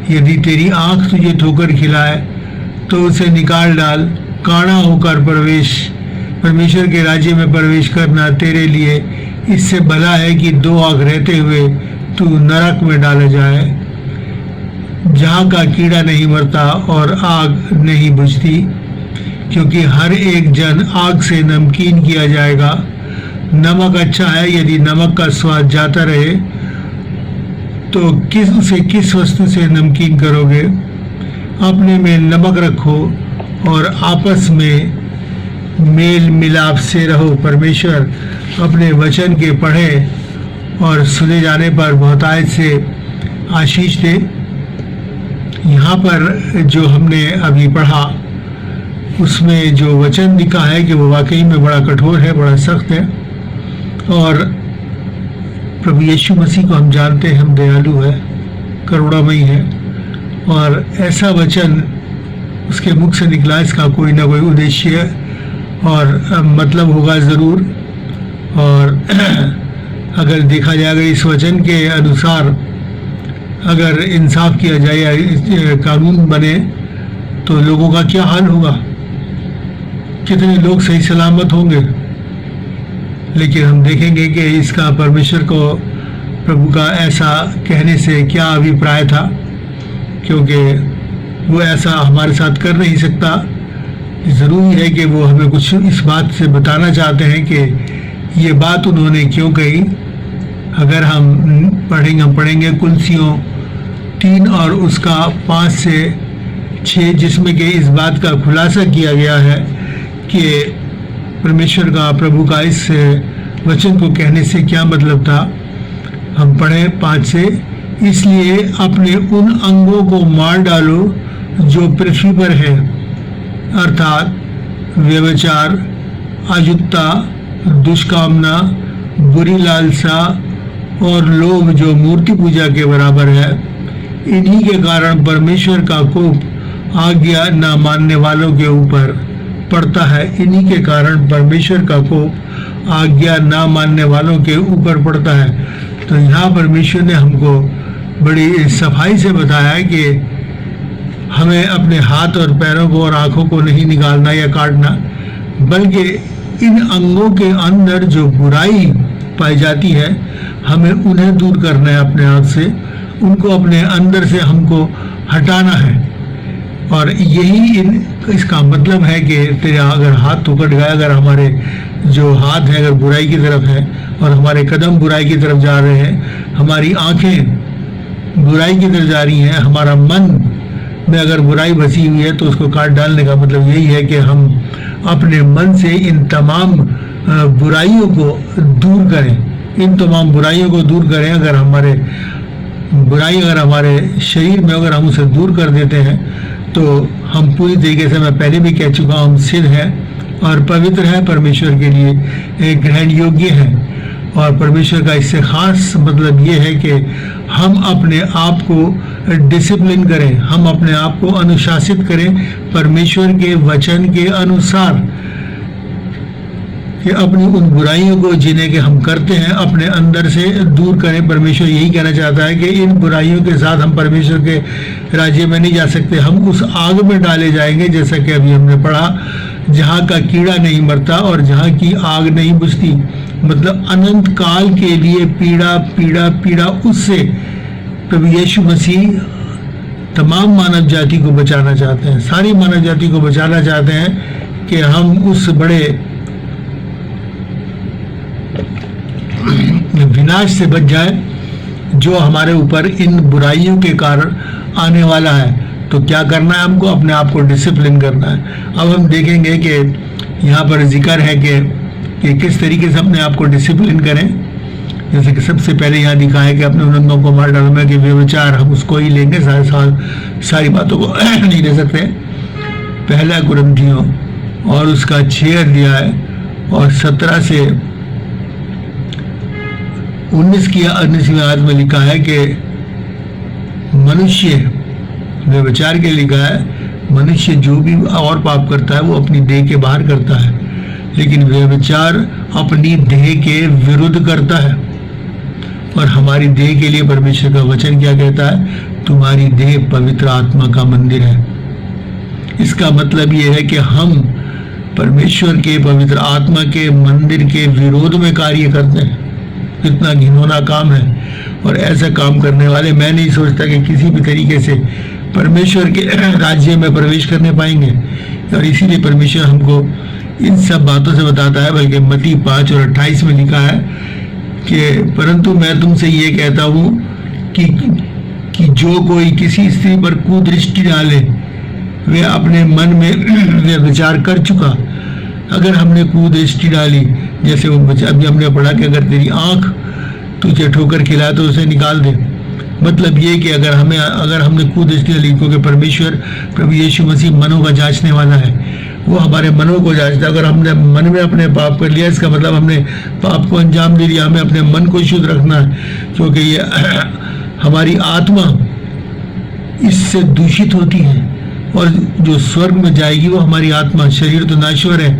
यदि तेरी आँख तुझे ठोकर खिलाए तो उसे निकाल डाल। काना होकर परमेश्वर के राज्य में प्रवेश करना तेरे लिए इससे भला है कि 2 आँख रहते हुए तू नरक में डाला जाए, जहाँ का कीड़ा नहीं मरता और आग नहीं बुझती। क्योंकि हर एक जन आग से नमकीन किया जाएगा। नमक अच्छा है, यदि नमक का स्वाद जाता रहे तो किस वस्तु से नमकीन करोगे। अपने में नमक रखो और आपस में मेल मिलाप से रहो। परमेश्वर अपने वचन के पढ़े और सुने जाने पर बहुतायत से आशीष दे। यहाँ पर जो हमने अभी पढ़ा उसमें जो वचन लिखा है कि वो वाकई में बड़ा कठोर है, बड़ा सख्त है। और प्रभु यीशु मसीह को हम जानते हैं, हम दयालु है, करुणामयी है, और ऐसा वचन उसके मुख से निकला, इसका कोई ना कोई उद्देश्य और मतलब होगा ज़रूर। और अगर देखा जाएगा इस वचन के अनुसार अगर इंसाफ किया जाए या कानून बने तो लोगों का क्या हाल होगा, कितने लोग सही सलामत होंगे। लेकिन हम देखेंगे कि इसका परमेश्वर को प्रभु का ऐसा कहने से क्या अभिप्राय था, क्योंकि वो ऐसा हमारे साथ कर नहीं सकता। ज़रूरी है कि वो हमें कुछ इस बात से बताना चाहते हैं कि ये बात उन्होंने क्यों कही। अगर हम पढ़ेंगे कुलसियों 3 और उसका 5 से 6, जिसमें कि इस बात का खुलासा किया गया है कि परमेश्वर का, प्रभु का इस वचन को कहने से क्या मतलब था। हम पढ़ें 5 से, इसलिए अपने उन अंगों को मार डालो जो पृथ्वी पर है, अर्थात व्यभिचार, अयुक्ता, दुष्कामना, बुरी लालसा और लोभ जो मूर्ति पूजा के बराबर है। इन्हीं के कारण परमेश्वर का कोप आज्ञा न मानने वालों के ऊपर पड़ता है। इन्हीं के कारण परमेश्वर का कोप आज्ञा न मानने वालों के ऊपर पड़ता है। तो यहाँ परमेश्वर ने हमको बड़ी सफाई से बताया कि हमें अपने हाथ और पैरों को और आँखों को नहीं निकालना या काटना, बल्कि इन अंगों के अंदर जो बुराई पाई जाती है हमें उन्हें दूर करना है अपने आप से, उनको अपने अंदर से हमको हटाना है। और यही इसका मतलब है कि तेरा अगर हाथ तो कट गया, अगर हमारे जो हाथ है अगर बुराई की तरफ है और हमारे कदम बुराई की तरफ जा रहे हैं, हमारी आंखें बुराई की तरफ जा रही हैं, हमारा मन में अगर बुराई बसी हुई है तो उसको काट डालने का मतलब यही है कि हम अपने मन से इन तमाम बुराइयों को दूर करें, इन तमाम बुराइयों को दूर करें। अगर हमारे बुराई अगर हमारे शरीर में अगर हम उसे दूर कर देते हैं तो हम पूरी तरीके से, मैं पहले भी कह चुका हूँ, हम सिद्ध हैं और पवित्र है, परमेश्वर के लिए ग्रहण योग्य हैं। और परमेश्वर का इससे ख़ास मतलब ये है कि हम अपने आप को डिसिप्लिन करें, हम अपने आप को अनुशासित करें परमेश्वर के वचन के अनुसार, कि अपनी उन बुराइयों को जिन्हें कि हम करते हैं अपने अंदर से दूर करें। परमेश्वर यही कहना चाहता है कि इन बुराइयों के साथ हम परमेश्वर के राज्य में नहीं जा सकते, हम उस आग में डाले जाएंगे, जैसा कि अभी हमने पढ़ा, जहाँ का कीड़ा नहीं मरता और जहाँ की आग नहीं बुझती। मतलब अनंत काल के लिए पीड़ा पीड़ा पीड़ा, उससे प्रभु यीशु मसीह तमाम मानव जाति को बचाना चाहते हैं, सारी मानव जाति को बचाना चाहते हैं कि हम उस बड़े विनाश से बच जाए जो हमारे ऊपर इन बुराइयों के कारण आने वाला है। तो क्या करना है, हमको अपने आप को डिसिप्लिन करना है। अब हम देखेंगे कि यहाँ पर जिक्र है कि किस तरीके से अपने आप को डिसिप्लिन करें। जैसे कि सबसे पहले यहाँ दिखा है कि अपने उन को मार डालना, कि व्यभिचार हम उसको ही लेंगे, सारी बातों को नहीं ले सकते। पहला कुरिन्थियों और उसका 6 अध्याय और 17 से 19 की 19वीं आयत में लिखा है कि मनुष्य, व्यभिचार के लिखा है, मनुष्य जो भी और पाप करता है वो अपनी देह के बाहर करता है, लेकिन व्यभिचार अपनी देह के विरुद्ध करता है। और हमारी देह के लिए परमेश्वर का वचन क्या कहता है, तुम्हारी देह पवित्र आत्मा का मंदिर है। इसका मतलब ये है कि हम परमेश्वर के पवित्र आत्मा के मंदिर के विरोध में कार्य करते हैं। कितना घिनौना काम है। और ऐसा काम करने वाले, मैं नहीं सोचता कि किसी भी तरीके से परमेश्वर के राज्य में प्रवेश करने पाएंगे। और इसीलिए परमेश्वर हमको इन सब बातों से बताता है। बल्कि मत्ती 5 और 28 में लिखा है कि परंतु मैं तुमसे ये कहता हूँ कि जो कोई किसी स्त्री पर कुदृष्टि डाले वे अपने मन में वे विचार कर चुका। अगर हमने कुदृष्टि डाली, जैसे वो अभी हमने पढ़ा कि अगर तेरी आंख तुझे ठोकर खिलाए तो उसे निकाल दे, मतलब ये कि अगर हमने कुदृष्टि डाली, क्योंकि परमेश्वर प्रभु यीशु मसीह मनों का जांचने वाला है, वो हमारे मनों को जांचता है। अगर हमने मन में अपने पाप कर लिया, इसका मतलब हमने पाप को अंजाम दे दिया। हमें अपने मन को शुद्ध रखना है, क्योंकि ये हमारी आत्मा इससे दूषित होती है और जो स्वर्ग में जाएगी वो हमारी आत्मा। शरीर तो नाश्वर है,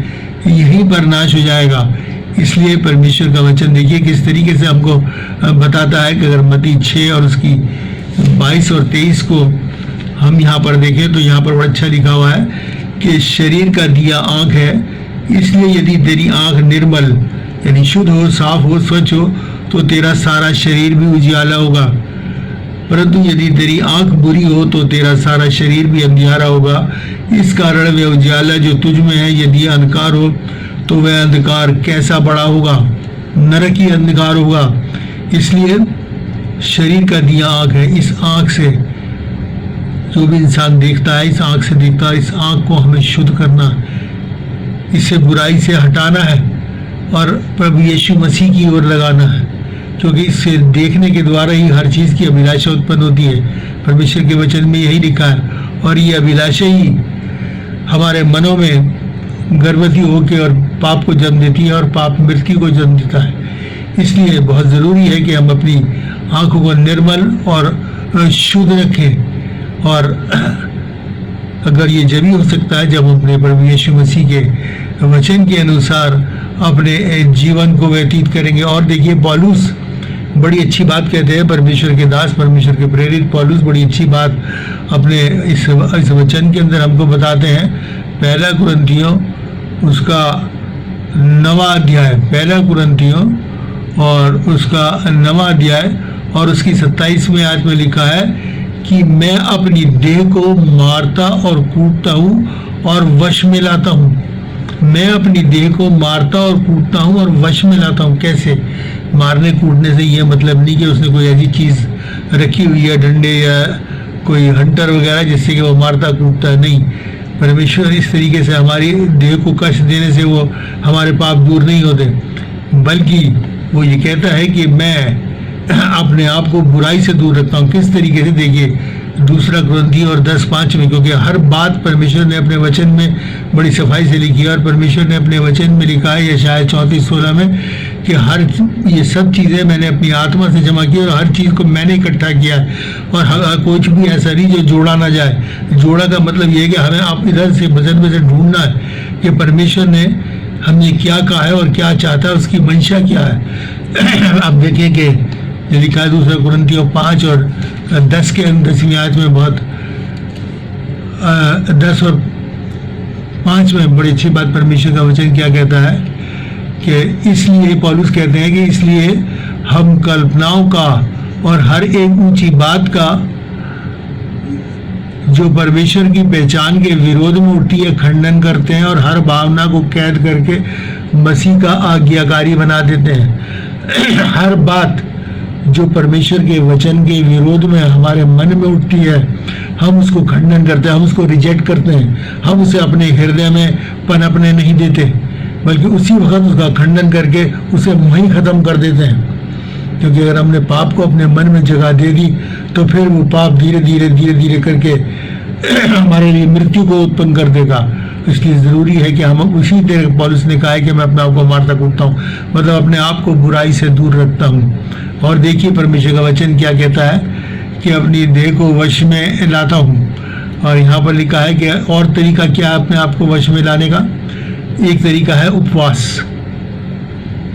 यहीं पर नाश हो जाएगा। इसलिए परमेश्वर का वचन देखिए किस तरीके से हमको बताता है कि अगर मत्ती 6 और उसकी 22 और 23 को हम यहाँ पर देखें तो यहाँ पर बड़ा अच्छा लिखा हुआ है कि शरीर का दिया आँख है, इसलिए यदि तेरी आँख निर्मल यानी शुद्ध हो, साफ हो, स्वच्छ हो तो तेरा सारा शरीर भी उजियाला होगा। परंतु यदि तेरी आँख बुरी हो तो तेरा सारा शरीर भी अंधियारा होगा। इस कारण वह उजियाला जो तुझ में है यदि अंधकार हो तो वह अंधकार कैसा बड़ा होगा, नरक ही अंधकार होगा। इसलिए शरीर का दिया आँख है। इस आँख से जो भी इंसान देखता है, इस आँख से देखता है। इस आँख को हमें शुद्ध करना, इसे बुराई से हटाना है और प्रभु यीशु मसीह की ओर लगाना है, क्योंकि इससे देखने के द्वारा ही हर चीज़ की अभिलाषा उत्पन्न होती है। परमेश्वर के वचन में यही लिखा है। और ये अभिलाषा ही हमारे मनों में गर्भवती होकर और पाप को जन्म देती है और पाप मृत्यु को जन्म देता है। इसलिए बहुत ज़रूरी है कि हम अपनी आँखों को निर्मल और शुद्ध रखें। और अगर ये जब ही हो सकता है जब हम अपने प्रभु यीशु मसीह के वचन के अनुसार अपने जीवन को व्यतीत करेंगे। और देखिए पौलुस बड़ी अच्छी बात कहते हैं, परमेश्वर के दास, परमेश्वर के प्रेरित पौलुस बड़ी अच्छी बात अपने इस वचन के अंदर हमको बताते हैं। पहला कुरिन्थियों उसका 9वां अध्याय, पहला कुरिन्थियों और उसका 9वां अध्याय और उसकी 27वें आयत में लिखा है कि मैं अपनी देह को मारता और कूटता हूँ और वश में लाता हूँ। मैं अपनी देह को मारता और कूटता हूँ और वश में लाता हूँ। कैसे? मारने कूटने से ये मतलब नहीं कि उसने कोई ऐसी चीज़ रखी हुई है, डंडे या कोई हंटर वगैरह, जिससे कि वो मारता कूटता है। नहीं, परमेश्वर इस तरीके से हमारी देह को कष्ट देने से वो हमारे पाप दूर नहीं होते, बल्कि वो ये कहता है कि मैं अपने आप को बुराई से दूर रखता हूँ। किस तरीके से? देखिए 2 कुरिन्थियों और 10:5 में, क्योंकि हर बात परमेश्वर ने अपने वचन में बड़ी सफाई से लिखी है। और परमेश्वर ने अपने वचन में लिखा है यशायाह 34:16 में कि हर ये सब चीज़ें मैंने अपनी आत्मा से जमा की और हर चीज़ को मैंने इकट्ठा किया है और कुछ भी ऐसा नहीं जो जोड़ा ना जाए। जोड़ा का मतलब ये है कि हमें आप इधर से वचन में से ढूंढना है कि परमेश्वर ने हमने क्या कहा है और क्या चाहता है, उसकी मंशा क्या है। आप देखिए कि जो लिखा है 2 कुरिन्थियों 5 और 10 के 10वीं आयत में बहुत 10 और 5 में बड़ी अच्छी बात परमेश्वर का वचन क्या कहता है कि इसलिए पौलुस कहते हैं कि इसलिए हम कल्पनाओं का और हर एक ऊंची बात का जो परमेश्वर की पहचान के विरोध में उठती है खंडन करते हैं और हर भावना को कैद करके मसीह का आज्ञाकारी बना देते हैं। हर बात जो परमेश्वर के वचन के विरोध में हमारे मन में उठती है, हम उसको खंडन करते हैं, हम उसको रिजेक्ट करते हैं, हम उसे अपने हृदय में पनपने नहीं देते, बल्कि उसी वक्त उसका खंडन करके उसे वहीं ख़त्म कर देते हैं। क्योंकि अगर हमने पाप को अपने मन में जगह दे दी तो फिर वो पाप धीरे धीरे करके हमारे लिए मृत्यु को उत्पन्न कर देगा। इसलिए ज़रूरी है कि हम उसी तरह पौलुस ने कहा है कि मैं अपने आप को मारता कूटता हूँ, मतलब अपने आप को बुराई से दूर रखता हूँ। और देखिए परमेश्वर का वचन क्या कहता है कि अपनी देह को वश में लाता हूँ। और यहाँ पर लिखा है कि और तरीका क्या है अपने आप को वश में लाने का? एक तरीका है उपवास।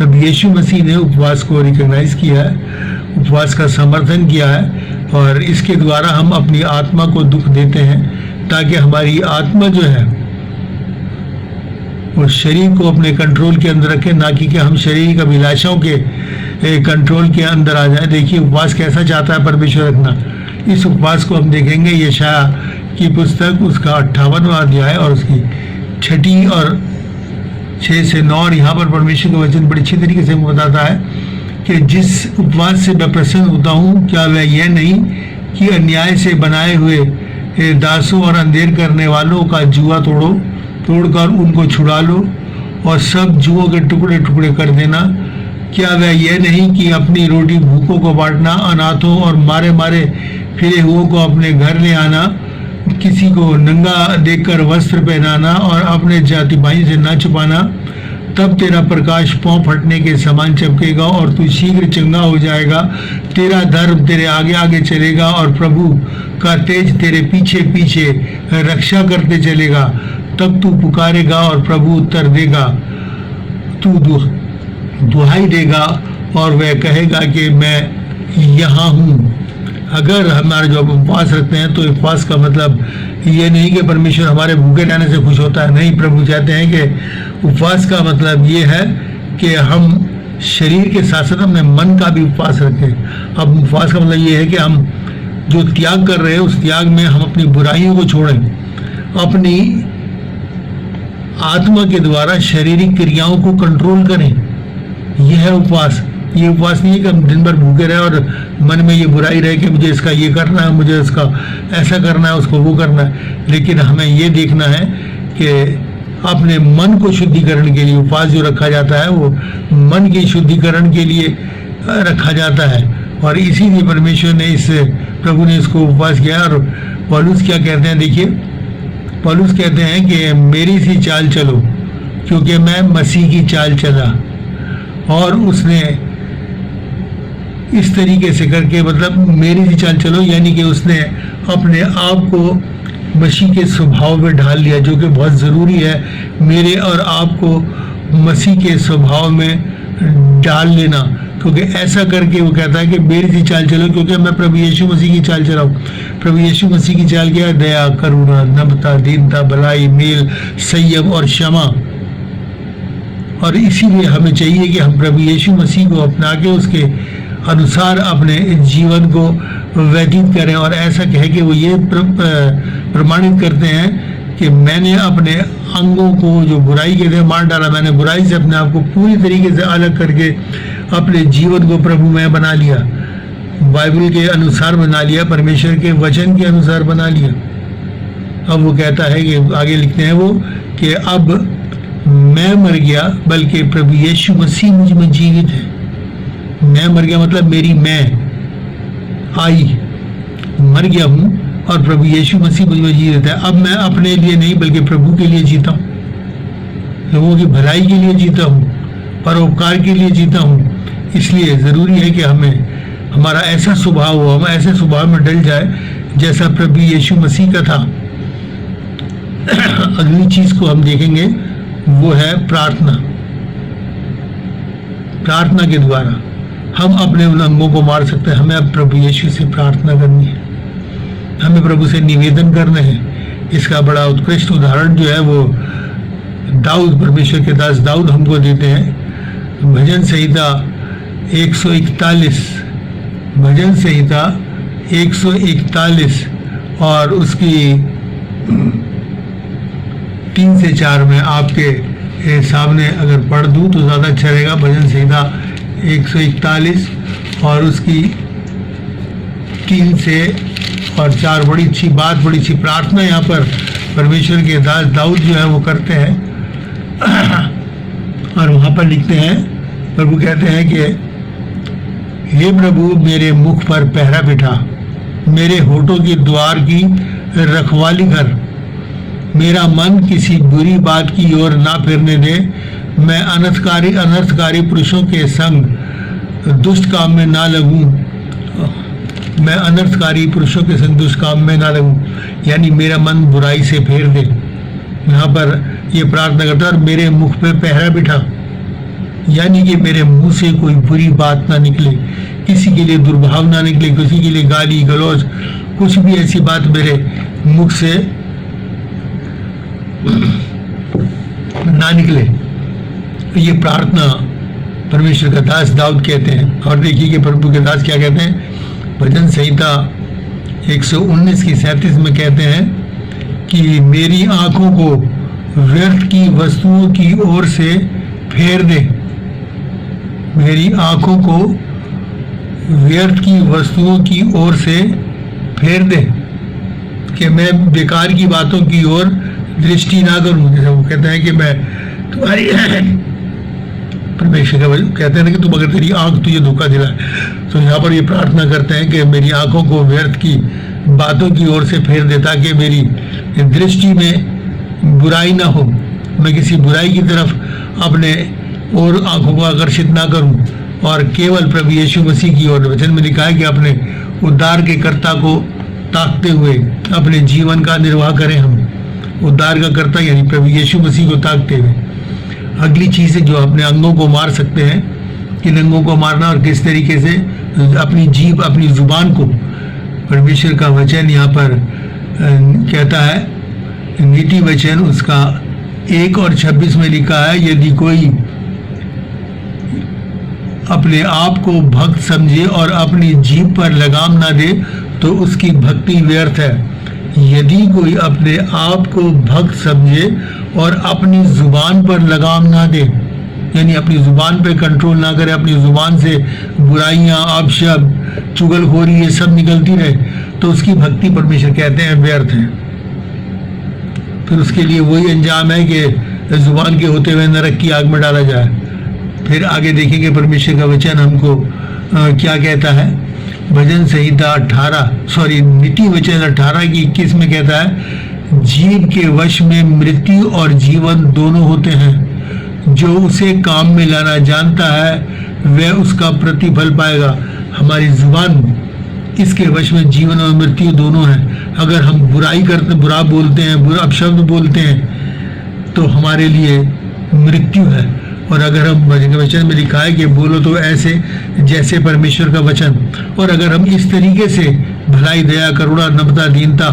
तब यीशु मसीह ने उपवास को रिकॉग्नाइज किया है, उपवास का समर्थन किया है और इसके द्वारा हम अपनी आत्मा को दुख देते हैं ताकि हमारी आत्मा जो है वो शरीर को अपने कंट्रोल के अंदर रखे, ना कि हम शारीरिक अभिलाषाओं के कंट्रोल के अंदर आ जाए। देखिए उपवास कैसा चाहता है परमेश्वर रखना। इस उपवास को हम देखेंगे यशायाह की पुस्तक उसका 58वां अध्याय और उसकी 6 और 6 से 9। और यहाँ पर परमेश्वर का वचन बड़ी अच्छी तरीके से बताता है कि जिस उपवास से मैं प्रसन्न होता हूँ, क्या वह यह नहीं कि अन्याय से बनाए हुए दासों और अंधेर करने वालों का जुआ तोड़कर उनको छुड़ा लो और सब जुओं के टुकड़े टुकड़े कर देना। क्या वह यह नहीं कि अपनी रोटी भूखों को बांटना, अनाथों और मारे मारे फिरे हुओं को अपने घर ले आना, किसी को नंगा देखकर वस्त्र पहनाना और अपने जाति भाई से न छुपाना, तब तेरा प्रकाश पांव फटने के समान चमकेगा और तू शीघ्र चंगा हो जाएगा। तेरा धर्म तेरे आगे आगे चलेगा और प्रभु का तेज तेरे पीछे पीछे रक्षा करते चलेगा। तब तू पुकारेगा और प्रभु उत्तर देगा, तू दुहाई देगा और वह कहेगा कि मैं यहाँ हूँ। अगर हमारे जो उपवास रखते हैं तो उपवास का मतलब ये नहीं कि परमेश्वर हमारे भूखे रहने से खुश होता है, नहीं। प्रभु चाहते हैं कि उपवास का मतलब ये है कि हम शरीर के साथ साथ अपने मन का भी उपवास रखें। अब उपवास का मतलब ये है कि हम जो त्याग कर रहे हैं उस त्याग में हम अपनी बुराइयों को छोड़ें, अपनी आत्मा के द्वारा शारीरिक क्रियाओं को कंट्रोल करें। यह है उपवास। ये उपवास नहीं है कि हम दिन भर भूखे रहे और मन में ये बुराई रहे कि मुझे इसका ये करना है, मुझे इसका ऐसा करना है, उसको वो करना है। लेकिन हमें ये देखना है कि अपने मन को शुद्धिकरण के लिए उपवास जो रखा जाता है वो मन के शुद्धिकरण के लिए रखा जाता है। और इसीलिए परमेश्वर ने प्रभु ने इसको उपवास किया। और पौलुस क्या कहते हैं, देखिए पौलुस कहते हैं कि मेरी सी चाल चलो क्योंकि मैं मसीह की चाल चला। और उसने इस तरीके से करके मतलब मेरी सी चाल चलो, यानी कि उसने अपने आप को मसीह के स्वभाव में ढाल लिया, जो कि बहुत ज़रूरी है मेरे और आपको मसीह के स्वभाव में डाल लेना। क्योंकि ऐसा करके वो कहता है कि मेरी सी चाल चलो क्योंकि मैं प्रभु यीशु मसीह की चाल चलाऊँ। प्रभु यीशु मसीह की चाल क्या है? दया, करुणा, नम्रता, दीनता, भलाई, मेल, संयम और क्षमा। और इसीलिए हमें चाहिए कि हम प्रभु यीशु मसीह को अपना के उसके अनुसार अपने जीवन को व्यतीत करें। और ऐसा कह के वो ये प्रमाणित करते हैं कि मैंने अपने अंगों को जो बुराई के थे मार डाला, मैंने बुराई से अपने आप को पूरी तरीके से अलग करके अपने जीवन को प्रभु में बना लिया, बाइबल के अनुसार बना लिया, परमेश्वर के वचन के अनुसार बना लिया। अब वो कहता है कि आगे लिखते हैं वो कि अब मैं मर गया बल्कि प्रभु यीशु मसीह मुझ में जीवित है। मैं मर गया मतलब मेरी मैं मर गया हूँ और प्रभु यीशु मसीह मुझ में जीवित है। अब मैं अपने लिए नहीं बल्कि प्रभु के लिए जीता हूँ, लोगों की भलाई के लिए जीता हूँ, परोपकार के लिए जीता हूँ। इसलिए ज़रूरी है कि हमें हमारा ऐसा स्वभाव हो, हम ऐसे स्वभाव में डल जाए जैसा प्रभु यीशु मसीह का था। अगली चीज़ को हम देखेंगे वो है प्रार्थना। प्रार्थना के द्वारा हम अपने उन अंगों को मार सकते हैं। हमें अब प्रभु यीशु से प्रार्थना करनी है, हमें प्रभु से निवेदन करने हैं। इसका बड़ा उत्कृष्ट उदाहरण जो है वो दाऊद, परमेश्वर के दास दाऊद हमको देते हैं। भजन संहिता 141, भजन संहिता 141 और उसकी 3 से 4 में आपके सामने अगर पढ़ दूँ तो ज़्यादा अच्छा रहेगा। भजन संहिता 141 और उसकी 3 से और 4 बड़ी अच्छी बात, बड़ी अच्छी प्रार्थना यहाँ पर परमेश्वर के दास दाऊद जो है वो करते हैं। और वहाँ पर लिखते हैं, प्रभु कहते हैं कि हे प्रभु मेरे मुख पर पहरा बिठा, मेरे होठों के द्वार की रखवाली कर, मेरा मन किसी बुरी बात की ओर ना फिरने दे। मैं अनर्थकारी पुरुषों के संग दुष्ट काम में ना लगूं, मैं अनर्थकारी पुरुषों के संग दुष्ट काम में ना लगूं, यानी मेरा मन बुराई से फेर दे। यहाँ पर ये प्रार्थना करता है। और मेरे मुख पे पहरा बिठा, यानी कि मेरे मुंह से कोई बुरी बात ना निकले, किसी के लिए दुर्भाव ना निकले, किसी के लिए गाली गलौज, कुछ भी ऐसी बात मेरे मुख से ना निकले। ये प्रार्थना परमेश्वर का दास दाऊद कहते हैं। और देखिए कि प्रभु के दास क्या कहते हैं। भजन संहिता 119 की 37 में कहते हैं कि मेरी आंखों को व्यर्थ की वस्तुओं की ओर से फेर दे, मेरी आंखों को व्यर्थ की वस्तुओं की ओर से फेर दे, कि मैं बेकार की बातों की ओर दृष्टि ना करूं। जैसे वो कहते हैं कि मैं तुम्हारी परमेश्वर कहते हैं ना कि तुम अगर तेरी आंख तुझे धोखा दिलाए, तो यहाँ पर ये प्रार्थना करते हैं कि मेरी आंखों को व्यर्थ की बातों की ओर से फेर दे, ताकि मेरी दृष्टि में बुराई ना हो, मैं किसी बुराई की तरफ अपने और आंखों को आकर्षित ना करूं और केवल प्रभु यीशु मसीह की ओर। वचन में लिखा है कि अपने उद्धार के कर्ता को ताकते हुए अपने जीवन का निर्वाह करें। हम उद्धार का कर्ता यानी प्रभु यीशु मसीह को ताकते हुए। अगली चीज़ है जो अपने अंगों को मार सकते हैं, किन अंगों को मारना और किस तरीके से, अपनी जीभ, अपनी जुबान को। परमेश्वर का वचन यहाँ पर कहता है, नीति वचन उसका 1 और 26 में लिखा है, यदि कोई अपने आप को भक्त समझे और अपनी जीभ पर लगाम ना दे तो उसकी भक्ति व्यर्थ है। यदि कोई अपने आप को भक्त समझे और अपनी जुबान पर लगाम ना दे, यानी अपनी जुबान पे कंट्रोल ना करे, अपनी जुबान से बुराइयां, अपशब्द, चुगलखोरी ये सब निकलती रहे, तो उसकी भक्ति परमेश्वर कहते हैं व्यर्थ है। फिर उसके लिए वही अंजाम है कि जुबान के होते हुए नरक की आग में डाला जाए। फिर आगे देखेंगे परमेश्वर का वचन हमको क्या कहता है। भजन संहिता नीति वचन 18 की 21 में कहता है, जीव के वश में मृत्यु और जीवन दोनों होते हैं, जो उसे काम में लाना जानता है वह उसका प्रतिफल पाएगा। हमारी जुबान, इसके वश में जीवन और मृत्यु दोनों हैं। अगर हम बुराई करते, बुरा बोलते हैं, बुरा अपशब्द बोलते हैं तो हमारे लिए मृत्यु है। और अगर हम वचन में लिखा है कि बोलो तो ऐसे जैसे परमेश्वर का वचन, और अगर हम इस तरीके से भलाई, दया, करुणा, नम्रता, दीनता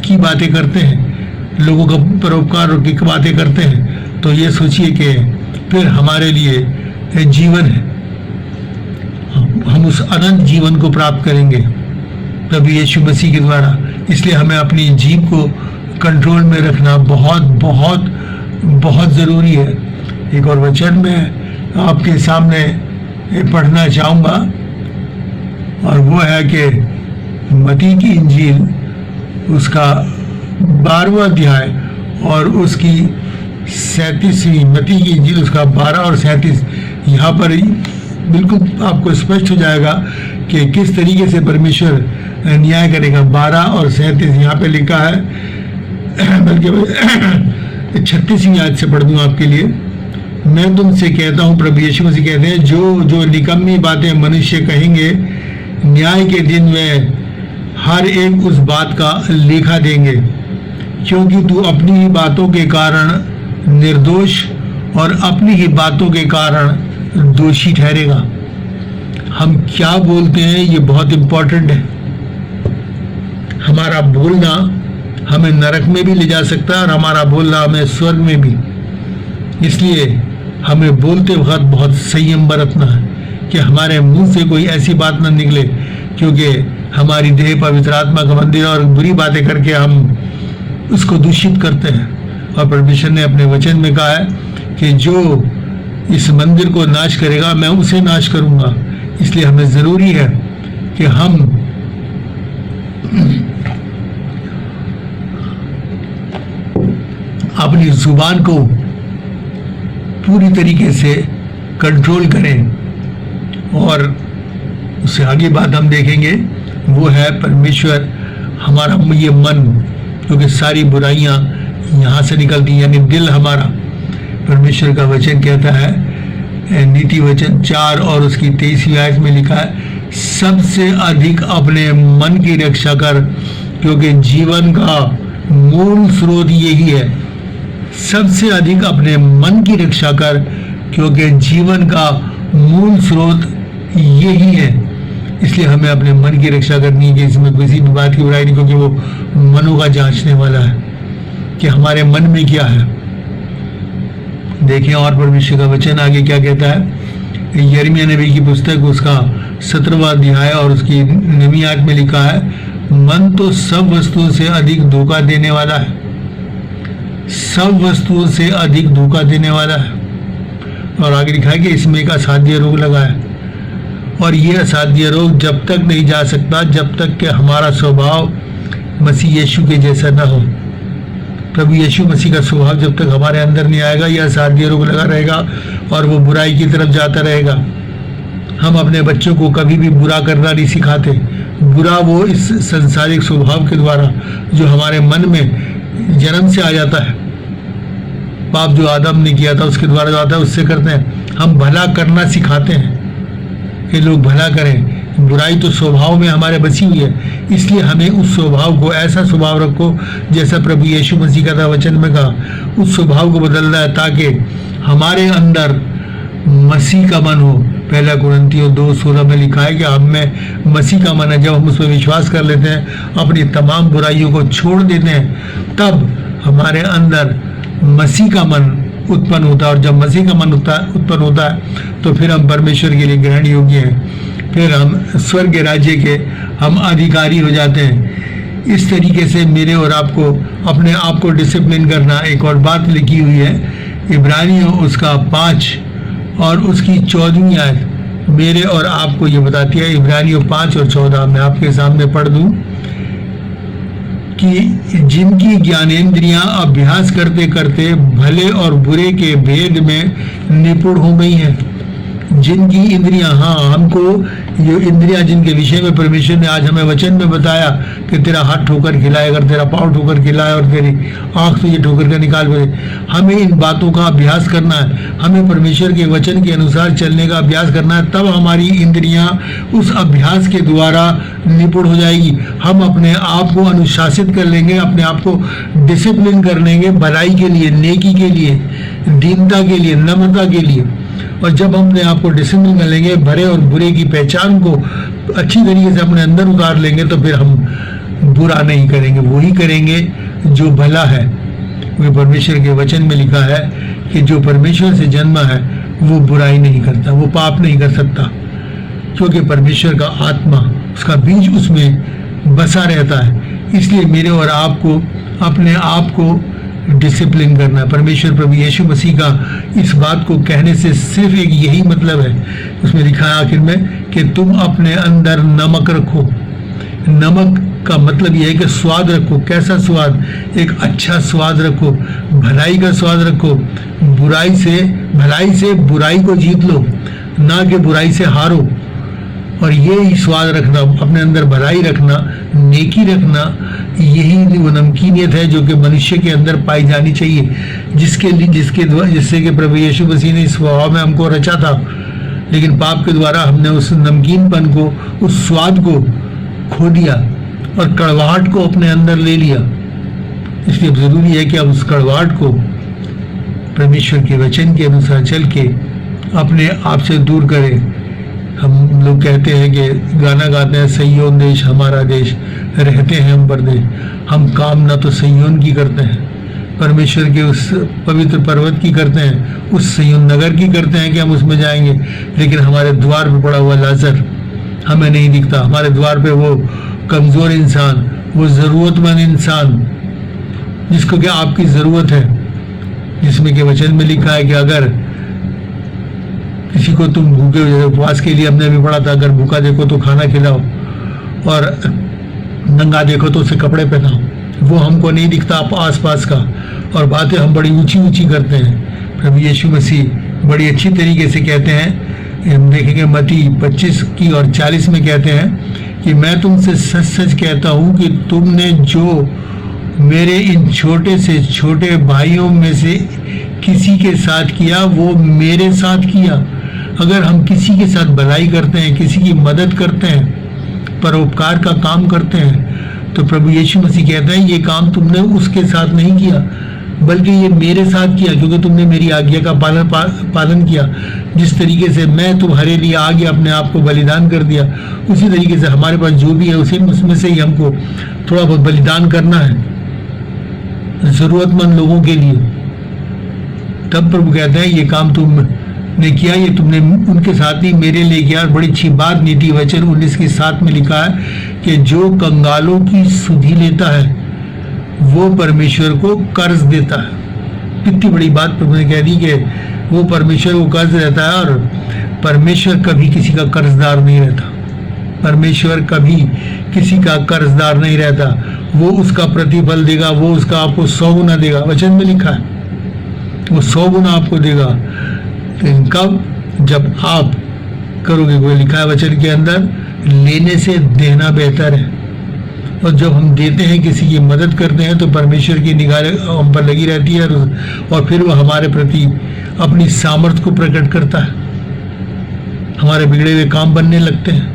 की बातें करते हैं, लोगों का परोपकार की बातें करते हैं, तो ये सोचिए कि फिर हमारे लिए जीवन है, हम उस अनंत जीवन को प्राप्त करेंगे प्रभु यीशु मसीह के द्वारा। इसलिए हमें अपनी जीभ को कंट्रोल में रखना बहुत बहुत बहुत ज़रूरी है। एक और वचन में आपके सामने पढ़ना चाहूँगा, और वो है कि मत्ती की इंजील उसका 12वां अध्याय और उसकी 37वीं, मत्ती की इंजील उसका 12 और 37, यहाँ पर बिल्कुल आपको स्पष्ट हो जाएगा कि किस तरीके से परमेश्वर न्याय करेगा। 12 और 37 यहाँ पे लिखा है, बल्कि 36वीं आयत से पढ़ दूँ आपके लिए। मैं तुमसे कहता हूँ, प्रभु यीशु मसीह कहते हैं, जो निकम्मी बातें मनुष्य कहेंगे, न्याय के दिन वे हर एक उस बात का लेखा देंगे, क्योंकि तू अपनी ही बातों के कारण निर्दोष और अपनी ही बातों के कारण दोषी ठहरेगा। हम क्या बोलते हैं ये बहुत इम्पोर्टेंट है। हमारा बोलना हमें नरक में भी ले जा सकता है और हमारा बोलना हमें स्वर्ग में भी। इसलिए हमें बोलते वक्त बहुत संयम बरतना है कि हमारे मुंह से कोई ऐसी बात न निकले, क्योंकि हमारी देह पवित्र आत्मा का मंदिर, और बुरी बातें करके हम उसको दूषित करते हैं। और परमेश्वर ने अपने वचन में कहा है कि जो इस मंदिर को नाश करेगा मैं उसे नाश करूंगा। इसलिए हमें ज़रूरी है कि हम अपनी जुबान को पूरी तरीके से कंट्रोल करें। और उससे आगे बात हम देखेंगे वो है परमेश्वर हमारा ये मन, क्योंकि सारी बुराइयां यहाँ से निकलती हैं, यानी दिल हमारा। परमेश्वर का वचन कहता है, नीति वचन 4 और उसकी 23वीं आयत में लिखा है, सबसे अधिक अपने मन की रक्षा कर, क्योंकि जीवन का मूल स्रोत यही है। सबसे अधिक अपने मन की रक्षा कर, क्योंकि जीवन का मूल स्रोत यही है। इसलिए हमें अपने मन की रक्षा करनी है कि इसमें किसी भी बात की बुराई नहीं, क्योंकि वो मनों का जांचने वाला है कि हमारे मन में क्या है। देखें और परमेश्वर का वचन आगे क्या कहता है। यिर्मयाह नबी की पुस्तक उसका 17वां अध्याय और उसकी 9वीं आयत में लिखा है, मन तो सब वस्तुओं से अधिक धोखा देने वाला है, सब वस्तुओं से अधिक धोखा देने वाला है। और आगे लिखा है कि इसमें एक असाध्य रोग लगा है, और ये असाध्य रोग जब तक नहीं जा सकता जब तक कि हमारा स्वभाव मसीह यीशु के जैसा ना हो। प्रभु यीशु मसीह का स्वभाव जब तक हमारे अंदर नहीं आएगा, यह असाध्य रोग लगा रहेगा और वो बुराई की तरफ जाता रहेगा। हम अपने बच्चों को कभी भी बुरा करना नहीं सिखाते। बुरा वो इस संसारिक स्वभाव के द्वारा जो हमारे मन में जन्म से आ जाता है, पाप जो आदम ने किया था उसके द्वारा जो आता है उससे करते हैं। हम भला करना सिखाते हैं कि लोग भला करें। बुराई तो स्वभाव में हमारे बसी हुई है, इसलिए हमें उस स्वभाव को, ऐसा स्वभाव रखो जैसा प्रभु यीशु मसीह का था वचन में कहा, उस स्वभाव को बदलना है ताकि हमारे अंदर मसीह का मन हो। 1 कुरिन्थियों 2:16 में लिखा है कि हम में मसीह का मन है। जब हम उस पर विश्वास कर लेते हैं, अपनी तमाम बुराइयों को छोड़ देते हैं, तब हमारे अंदर मसीह का मन उत्पन्न होता है। और जब मसीह का मन उत्पन्न होता है तो फिर हम परमेश्वर के लिए ग्रहण योग्य हैं, फिर हम स्वर्ग राज्य के हम अधिकारी हो जाते हैं। इस तरीके से मेरे और आपको अपने आप को डिसिप्लिन करना। एक और बात लिखी हुई है इब्रानियों उसका 5 और उसकी 14वीं आयत मेरे और आपको ये बताती है। इब्रानियों 5 और 14 मैं आपके सामने पढ़ दूं कि जिनकी ज्ञानेंद्रियां अभ्यास करते करते भले और बुरे के भेद में निपुण हो गई हैं। जिनकी इंद्रियां, हाँ, हमको ये इंद्रियां जिनके विषय में परमेश्वर ने आज हमें वचन में बताया कि तेरा हाथ ठोकर खिलाए, अगर तेरा पाँव ठोकर खिलाए और तेरी आंख तुझे ठोकर कर निकाल पड़े। हमें इन बातों का अभ्यास करना है, हमें परमेश्वर के वचन के अनुसार चलने का अभ्यास करना है, तब हमारी इंद्रियां उस अभ्यास के द्वारा निपुण हो जाएगी। हम अपने आप को अनुशासित कर लेंगे, अपने आप को डिसिप्लिन कर लेंगे भलाई के लिए, नेकी के लिए, दीनता के लिए, नम्रता के लिए। और जब हम अपने आप को डिसिप्लिन कर लेंगे, भले और बुरे की पहचान को अच्छी तरीके से अपने अंदर उतार लेंगे, तो फिर हम बुरा नहीं करेंगे, वही करेंगे जो भला है। क्योंकि परमेश्वर के वचन में लिखा है कि जो परमेश्वर से जन्मा है वो बुराई नहीं करता, वो पाप नहीं कर सकता, क्योंकि परमेश्वर का आत्मा, उसका बीज उसमें बसा रहता है। इसलिए मेरे और आपको अपने आप को डिसिप्लिन करना है। परमेश्वर प्रभु यीशु मसीह का इस बात को कहने से सिर्फ एक यही मतलब है, उसमें लिखा है आखिर में कि तुम अपने अंदर नमक रखो। नमक का मतलब यह है कि स्वाद रखो। कैसा स्वाद? एक अच्छा स्वाद रखो, भलाई का स्वाद रखो। भलाई से बुराई को जीत लो, ना कि बुराई से हारो। और यही स्वाद रखना, अपने अंदर भलाई रखना, नेकी रखना, यही वो नमकीनियत है जो कि मनुष्य के अंदर पाई जानी चाहिए, जिससे कि प्रभु यीशु मसीह ने इस स्वभाव में हमको रचा था। लेकिन पाप के द्वारा हमने उस नमकीनपन को, उस स्वाद को खो दिया और कड़वाहट को अपने अंदर ले लिया। इसलिए जरूरी है कि अब उस कड़वाहट को परमेश्वर के वचन के अनुसार चल के अपने आप से दूर करें। हम लोग कहते हैं कि गाना गाते हैं, सैयोन देश हमारा देश, रहते हैं हम परदेश। हम कामना तो सैयोन की करते हैं, परमेश्वर के उस पवित्र पर्वत की करते हैं, उस सैयोन नगर की करते हैं कि हम उसमें जाएंगे। लेकिन हमारे द्वार पे पड़ा हुआ लाजर हमें नहीं दिखता। हमारे द्वार पे वो कमज़ोर इंसान, वो ज़रूरतमंद इंसान जिसको कि आपकी ज़रूरत है, जिसमें के वचन में लिखा है कि अगर किसी को तुम भूखे हो जाए, उपवास के लिए हमने भी पढ़ा था, अगर भूखा देखो तो खाना खिलाओ और नंगा देखो तो उसे कपड़े पहनाओ। वो हमको नहीं दिखता आस पास का, और बातें हम बड़ी ऊंची ऊंची करते हैं। प्रभु यीशु मसीह बड़ी अच्छी तरीके से कहते हैं, हम देखेंगे मत्ती 25 की और 40 में कहते हैं कि मैं तुमसे सच सच कहता हूँ कि तुमने जो मेरे इन छोटे से छोटे भाइयों में से किसी के साथ किया वो मेरे साथ किया। अगर हम किसी के साथ भलाई करते हैं, किसी की मदद करते हैं, परोपकार का काम करते हैं, तो प्रभु यीशु मसीह कहता है ये काम तुमने उसके साथ नहीं किया बल्कि ये मेरे साथ किया, क्योंकि तुमने मेरी आज्ञा का पालन किया। जिस तरीके से मैं तुम्हारे लिए आगे अपने आप को बलिदान कर दिया, उसी तरीके से हमारे पास जो भी है उसमें से ही हमको थोड़ा बहुत बलिदान करना है ज़रूरतमंद लोगों के लिए। तब प्रभु कहते हैं ये काम तुमने किया, ये तुमने उनके साथ ही मेरे लिए किया। बड़ी अच्छी बात नीति वचन 19 के 7 में लिखा है कि जो कंगालों की सुधि लेता है वो परमेश्वर को कर्ज देता है। कितनी बड़ी बात प्रभु ने कह दी कि वो परमेश्वर को कर्ज देता है, और परमेश्वर कभी किसी का कर्जदार नहीं रहता। परमेश्वर कभी किसी का कर्जदार नहीं रहता। वो उसका प्रतिफल देगा, वो उसका आपको 100 गुना देगा। वचन में लिखा है वो 100 गुना आपको देगा। लेकिन कब? जब आप करोगे। वो लिखा है वचन के अंदर, लेने से देना बेहतर है। और जब हम देते हैं, किसी की मदद करते हैं, तो परमेश्वर की निगाह हम पर लगी रहती है और फिर वो हमारे प्रति अपनी सामर्थ्य को प्रकट करता है, हमारे बिगड़े हुए काम बनने लगते हैं।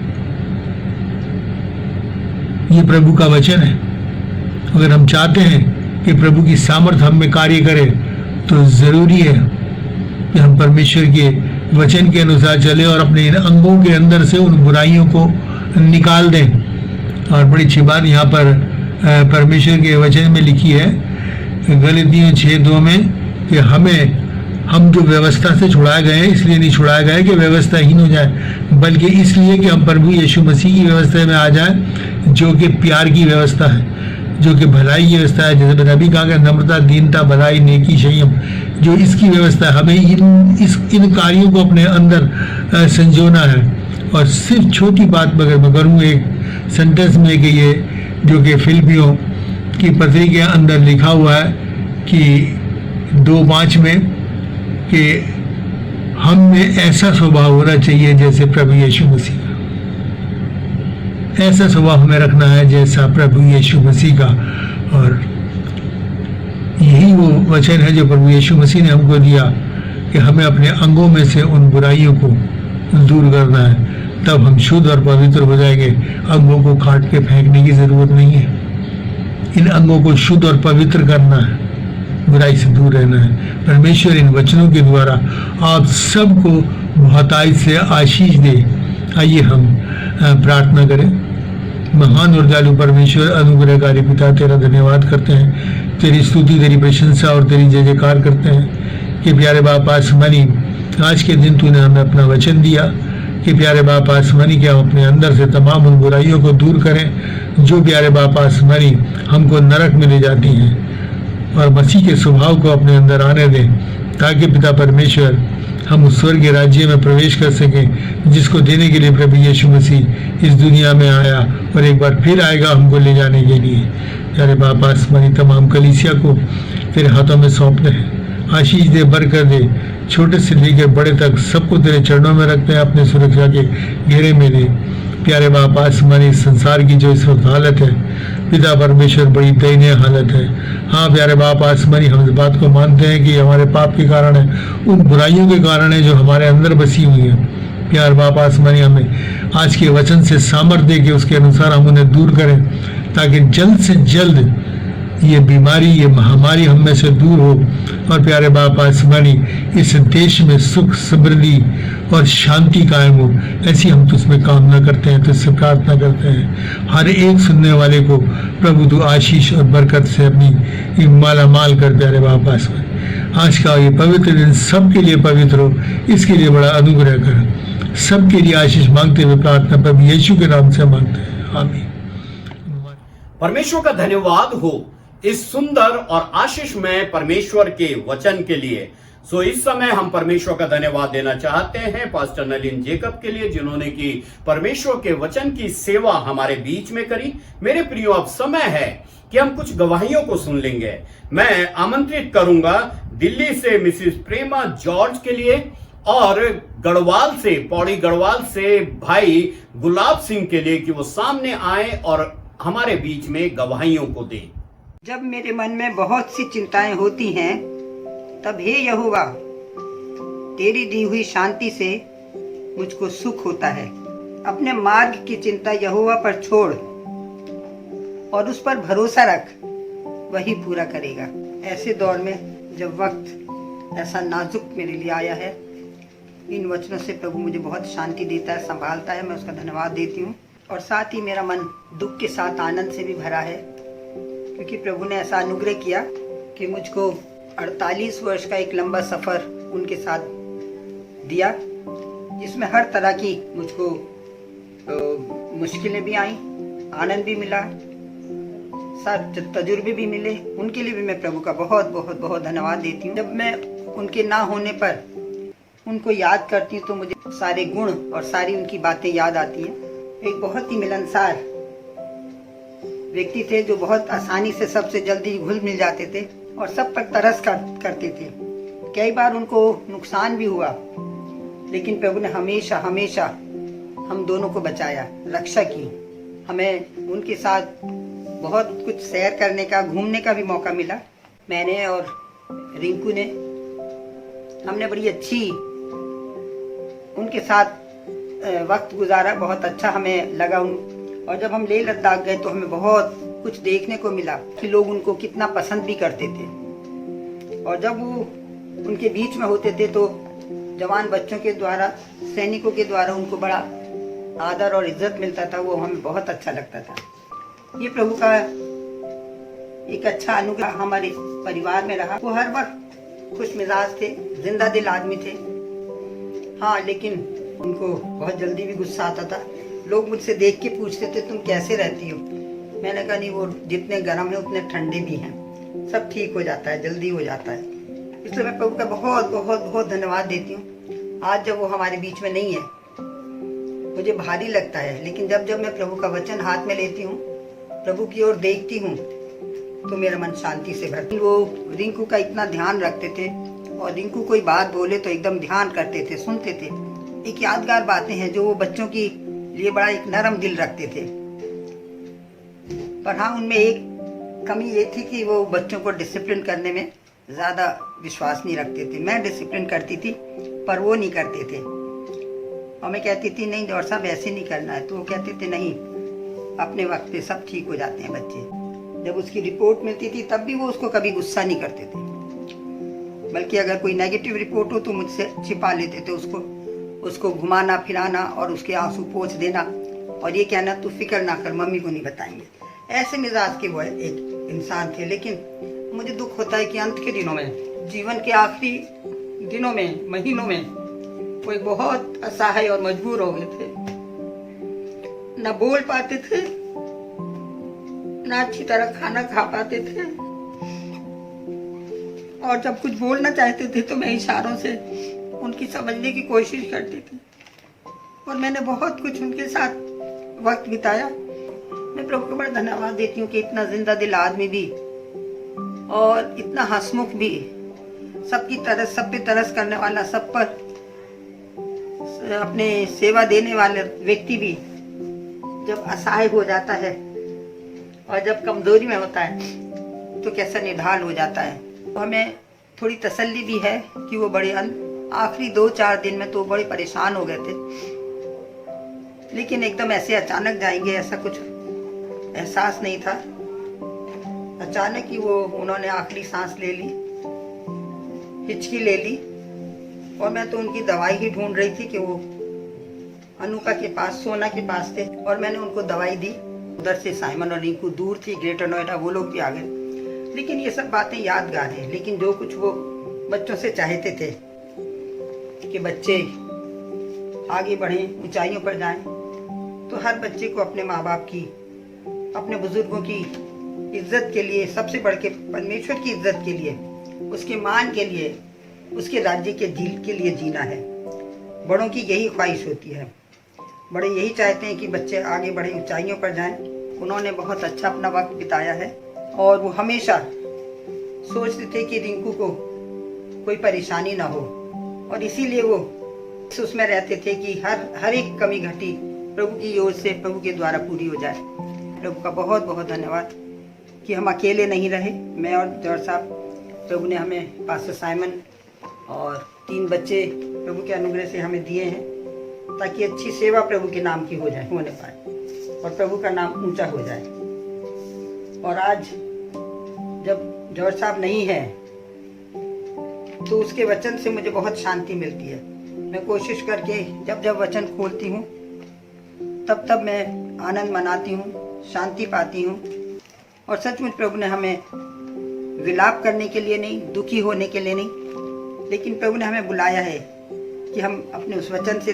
ये प्रभु का वचन है। अगर हम चाहते हैं कि प्रभु की सामर्थ्य हम में कार्य करे, तो जरूरी है कि हम परमेश्वर के वचन के अनुसार चले और अपने इन अंगों के अंदर से उन बुराइयों को निकाल दें। और बड़ी अच्छी बात यहाँ पर परमेश्वर के वचन में लिखी है, गलातियों 6:2 में, कि हम जो व्यवस्था से छुड़ाए गए हैं, इसलिए नहीं छुड़ाए गए कि व्यवस्थाहीन हो जाए, बल्कि इसलिए कि हम प्रभु यीशु मसीह की व्यवस्था में आ जाए, जो कि प्यार की व्यवस्था है, जो कि भलाई की व्यवस्था है। जैसे मैंने अभी कहा कि नम्रता, दीनता, भलाई, नेकी, संयम, जो इसकी व्यवस्था है, हमें इन कार्यों को अपने अंदर संजोना है। और सिर्फ छोटी बात अगर मैं करूँ एक सेंटेंस में, कि ये जो कि फिलिपियों की पत्री के अंदर लिखा हुआ है कि 2:5 में, कि हम में ऐसा स्वभाव होना चाहिए जैसे प्रभु यीशु मसीह का। ऐसा स्वभाव हमें रखना है जैसा प्रभु यीशु मसीह का। और यही वो वचन है जो प्रभु यीशु मसीह ने हमको दिया, कि हमें अपने अंगों में से उन बुराइयों को दूर करना है, तब हम शुद्ध और पवित्र हो जाएंगे। अंगों को काट के फेंकने की जरूरत नहीं है। इन अंगों को शुद्ध और पवित्र करना है, बुराई से दूर रहना है। परमेश्वर इन वचनों के द्वारा आप सबको बहुतायत से आशीष दे। आइए हम प्रार्थना करें। महान और दयालु परमेश्वर, अनुग्रहकारी पिता, तेरा धन्यवाद करते हैं, तेरी स्तुति, तेरी प्रशंसा और तेरी जय जयकार करते हैं कि प्यारे बाप आसमानी, आज के दिन तूने हमें अपना वचन दिया कि प्यारे बाप आसमानी के हम अपने अंदर से तमाम उन बुराइयों को दूर करें जो प्यारे बाप आसमानी हमको नरक में ले जाती हैं, और मसीह के स्वभाव को अपने अंदर आने दें, ताकि पिता परमेश्वर हम उस स्वर्गीय राज्य में प्रवेश कर सकें जिसको देने के लिए प्रभु यीशु मसीह इस दुनिया में आया और एक बार फिर आएगा हमको ले जाने के लिए। प्यारे बाप आसमानी, तमाम कलीसिया को तेरे हाथों में सौंपते हैं। आशीष दे, बरकत दे, छोटे से लेकर बड़े तक सबको तेरे चरणों में रखते हैं, अपने सुरक्षा के घेरे में दे। प्यारे बाप आसमानी, संसार की जो इस वक्त हालत है पिता परमेश्वर, बड़ी दयनीय हालत है। हाँ प्यारे बाप आसमानी, हम इस बात को मानते हैं कि हमारे पाप के कारण है, उन बुराइयों के कारण है जो हमारे अंदर बसी हुई है। प्यारे बाप आसमानी, हमें आज के वचन से सामर्थ्य दे के उसके अनुसार हम उन्हें दूर करें, ताकि जल्द से जल्द ये बीमारी, ये महामारी हम में से दूर हो। और प्यारे बाप आसमानी, इस देश में सुख, समृद्धि और शांति कायम हो, ऐसी हम तुझमें कामना करते हैं, तुझसे प्रार्थना करते हैं। हर एक सुनने वाले को प्रभु तू आशीष और बरकत से अपनी माला माल कर। प्यारे बाप आसमानी, आज का ये पवित्र दिन सबके लिए पवित्र हो, इसके लिए बड़ा अनुग्रह कर। सबके लिए आशीष मांगते हुए प्रार्थना प्रभु यीशु के नाम से मांगते हैं, आमीन। परमेश्वर का धन्यवाद हो इस सुंदर और आशीषमय परमेश्वर के वचन के लिए। सो इस समय हम परमेश्वर का धन्यवाद देना चाहते हैं पास्टर नलिन जेकब के लिए, जिन्होंने की परमेश्वर के वचन की सेवा हमारे बीच में करी। मेरे प्रियो, अब समय है कि हम कुछ गवाहियों को सुन लेंगे। मैं आमंत्रित करूंगा दिल्ली से मिसिस प्रेमा जॉर्ज के लिए, और गढ़वाल से, पौड़ी गढ़वाल से भाई गुलाब सिंह के लिए कि वो सामने आए और हमारे बीच में गवाहियों को दें। जब मेरे मन में बहुत सी चिंताएं होती हैं, तब हे यहोवा, तेरी दी हुई शांति से मुझको सुख होता है। अपने मार्ग की चिंता यहोवा पर छोड़ और उस पर भरोसा रख, वही पूरा करेगा। ऐसे दौर में जब वक्त ऐसा नाजुक मेरे लिए आया है, इन वचनों से प्रभु मुझे बहुत शांति देता है, संभालता है। मैं उसका धन्यवाद देती हूँ। और साथ ही मेरा मन दुख के साथ आनंद से भी भरा है, क्योंकि प्रभु ने ऐसा अनुग्रह किया कि मुझको 48 वर्ष का एक लंबा सफ़र उनके साथ दिया, जिसमें हर तरह की मुझको मुश्किलें भी आई, आनंद भी मिला, साथ तजुर्बे भी मिले। उनके लिए भी मैं प्रभु का बहुत बहुत बहुत धन्यवाद देती हूँ। जब मैं उनके ना होने पर उनको याद करती हूँ, तो मुझे सारे गुण और सारी उनकी बातें याद आती हैं। एक बहुत ही मिलनसार व्यक्ति थे, जो बहुत आसानी से सबसे जल्दी घुल मिल जाते थे और सब पर तरस करते थे। कई बार उनको नुकसान भी हुआ, लेकिन प्रभु ने हमेशा हमेशा हम दोनों को बचाया, रक्षा की। हमें उनके साथ बहुत कुछ सैर करने का, घूमने का भी मौका मिला। मैंने और रिंकू ने, हमने बड़ी अच्छी उनके साथ वक्त गुजारा, बहुत अच्छा हमें लगा। और जब हम लेह लद्दाख गए तो हमें बहुत कुछ देखने को मिला कि लोग उनको कितना पसंद भी करते थे। और जब वो उनके बीच में होते थे तो जवान बच्चों के द्वारा, सैनिकों के द्वारा उनको बड़ा आदर और इज्जत मिलता था। वो हमें बहुत अच्छा लगता था। ये प्रभु का एक अच्छा अनुग्रह हमारे परिवार में रहा। वो हर वक्त खुश मिजाज थे, जिंदा दिल आदमी थे। हाँ, लेकिन उनको बहुत जल्दी भी गुस्सा आता था। लोग मुझसे देख के पूछते थे तुम कैसे रहती हो। मैंने कहा नहीं, वो जितने गर्म है उतने ठंडे भी हैं, सब ठीक हो जाता है, जल्दी हो जाता है। इसलिए मैं प्रभु का बहुत बहुत बहुत धन्यवाद देती हूँ। आज जब वो हमारे बीच में नहीं है मुझे भारी लगता है, लेकिन जब जब मैं प्रभु का वचन हाथ में लेती हूँ, प्रभु की ओर देखती हूँ, तो मेरा मन शांति से भरता है। वो रिंकू का इतना ध्यान रखते थे और रिंकू कोई बात बोले तो एकदम ध्यान करते थे, सुनते थे। एक यादगार बातें हैं जो वो बच्चों की लिए बड़ा एक नरम दिल रखते थे। पर हाँ, उनमें एक कमी ये थी कि वो बच्चों को डिसिप्लिन करने में ज़्यादा विश्वास नहीं रखते थे। मैं डिसिप्लिन करती थी पर वो नहीं करते थे। और मैं कहती थी नहीं जौहर साहब ऐसे नहीं करना है, तो वो कहते थे नहीं, अपने वक्त पे सब ठीक हो जाते हैं बच्चे। जब उसकी रिपोर्ट मिलती थी तब भी वो उसको कभी गुस्सा नहीं करते थे, बल्कि अगर कोई नेगेटिव रिपोर्ट हो तो मुझसे छिपा लेते थे उसको घुमाना फिराना और उसके आंसू पोंछ देना और ये कहना तू फिक्र ना कर, मम्मी को नहीं बताएंगे। ऐसे मिजाज के वो एक इंसान थे। लेकिन मुझे दुख होता है कि अंत के दिनों में, जीवन के आखिरी दिनों में, महीनों में वो एक बहुत असहाय और मजबूर हो गए थे। न बोल पाते थे, न अच्छी तरह खाना खा पाते थे, और जब कुछ बोलना चाहते थे तो मैं इशारों से उनकी समझने की कोशिश करती थी। और मैंने बहुत कुछ उनके साथ वक्त बिताया। मैं प्रभु को बड़ा धन्यवाद देती हूँ कि इतना जिंदा दिल आदमी भी और इतना हंसमुख भी, सबकी तरस, सब पे तरस करने वाला, सब पर अपने सेवा देने वाले व्यक्ति भी जब असहाय हो जाता है और जब कमजोरी में होता है तो कैसा निढाल हो जाता है। तो हमें थोड़ी तसल्ली भी है कि वो बड़े आखिरी 2-4 दिन में तो बड़े परेशान हो गए थे, लेकिन एकदम ऐसे अचानक जाएंगे ऐसा कुछ एहसास नहीं था। अचानक ही उन्होंने आखिरी सांस ले ली, हिचकी ले ली, और मैं तो उनकी दवाई ही ढूंढ रही थी कि वो अनुका के पास, सोना के पास थे, और मैंने उनको दवाई दी। उधर से साइमन और रिंकू दूर थी, ग्रेटर नोएडा, वो लोग भी आ गए। लेकिन ये सब बातें यादगार हैं। लेकिन जो कुछ वो बच्चों से चाहते थे कि बच्चे आगे बढ़ें, ऊंचाइयों पर जाएं, तो हर बच्चे को अपने माँ बाप की, अपने बुजुर्गों की इज्जत के लिए, सबसे बढ़ के परमेश्वर की इज्जत के लिए, उसके मान के लिए, उसके राज्य के दिल के लिए जीना है। बड़ों की यही ख्वाहिश होती है। बड़े यही चाहते हैं कि बच्चे आगे बढ़े, ऊंचाइयों पर जाएं। उन्होंने बहुत अच्छा अपना वक्त बिताया है और वो हमेशा सोचते थे कि रिंकू को कोई परेशानी ना हो, और इसीलिए वो उसमें रहते थे कि हर एक कमी घटी प्रभु की ओर से, प्रभु के द्वारा पूरी हो जाए। प्रभु का बहुत बहुत धन्यवाद कि हम अकेले नहीं रहे। मैं और जौहर साहब, प्रभु ने हमें पास्टर साइमन और 3 बच्चे प्रभु के अनुग्रह से हमें दिए हैं, ताकि अच्छी सेवा प्रभु के नाम की होने पाए और प्रभु का नाम ऊंचा हो जाए। और आज जब जौहर साहब नहीं है तो उसके वचन से मुझे बहुत शांति मिलती है। मैं कोशिश करके जब जब वचन खोलती हूँ तब तब मैं आनंद मनाती हूँ, शांति पाती हूँ। और सचमुच प्रभु ने हमें विलाप करने के लिए नहीं, दुखी होने के लिए नहीं, लेकिन प्रभु ने हमें बुलाया है कि हम अपने उस वचन से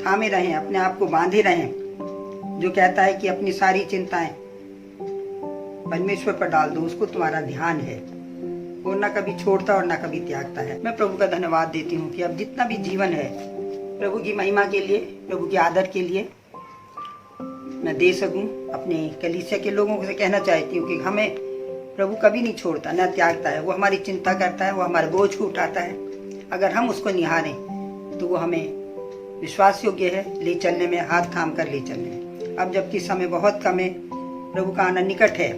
थामे रहें, अपने आप को बांधे रहें, जो कहता है कि अपनी सारी चिंताएं परमेश्वर पर डाल दो, उसको तुम्हारा ध्यान है। वो ना कभी छोड़ता और ना कभी त्यागता है। मैं प्रभु का धन्यवाद देती हूँ कि अब जितना भी जीवन है प्रभु की महिमा के लिए, प्रभु के आदर के लिए मैं दे सकूं। अपने कलीसिया के लोगों से कहना चाहती हूँ कि हमें प्रभु कभी नहीं छोड़ता, न त्यागता है। वो हमारी चिंता करता है, वो हमारे बोझ को उठाता है। अगर हम उसको निहारें तो वो हमें विश्वास योग्य है ले चलने में, हाथ थाम कर ले चलने में। अब जबकि समय बहुत कम है, प्रभु का आना निकट है,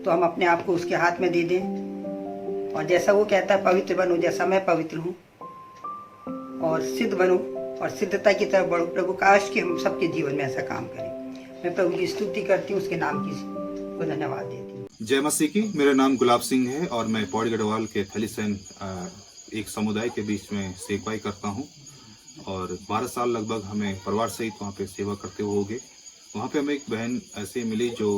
तो हम अपने आप को उसके हाथ में दे दें और जैसा वो कहता है पवित्र बनो जैसा मैं पवित्र हूँ, और सिद्ध बनो और सिद्धता की तरफ बढ़ो। प्रभु काश कि हम सबके जीवन में ऐसा काम करें। मैं प्रभु की स्तुति करती हूँ, उसके नाम की को धन्यवाद देती हूँ। जय मसीह की। मेरा नाम गुलाब सिंह है और मैं पौड़ी गढ़वाल के थलीसैन एक समुदाय के बीच में सेवकाई करता हूँ और 12 साल लगभग हमें परिवार सहित वहाँ पे सेवा करते हुए हो गए। वहाँ पे हमें एक बहन ऐसे मिली जो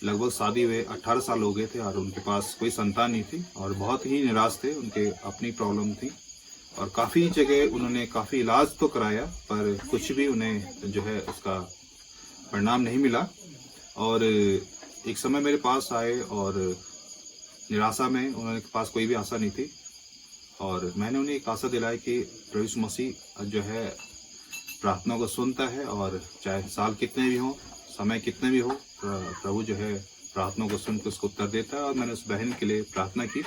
लगभग शादी हुए 18 साल हो गए थे और उनके पास कोई संतान नहीं थी और बहुत ही निराश थे। उनके अपनी प्रॉब्लम थी और काफ़ी जगह उन्होंने काफ़ी इलाज तो कराया पर कुछ भी उन्हें जो है उसका परिणाम नहीं मिला। और एक समय मेरे पास आए और निराशा में, उन्होंने पास कोई भी आशा नहीं थी और मैंने उन्हें एक आशा दिलाई कि प्रभु यीशु मसीह जो है प्रार्थना को सुनता है और चाहे साल कितने भी हो, समय कितने भी हो, प्रभु जो है प्रार्थना को सुन के उसको उत्तर देता है। और मैंने उस बहन के लिए प्रार्थना की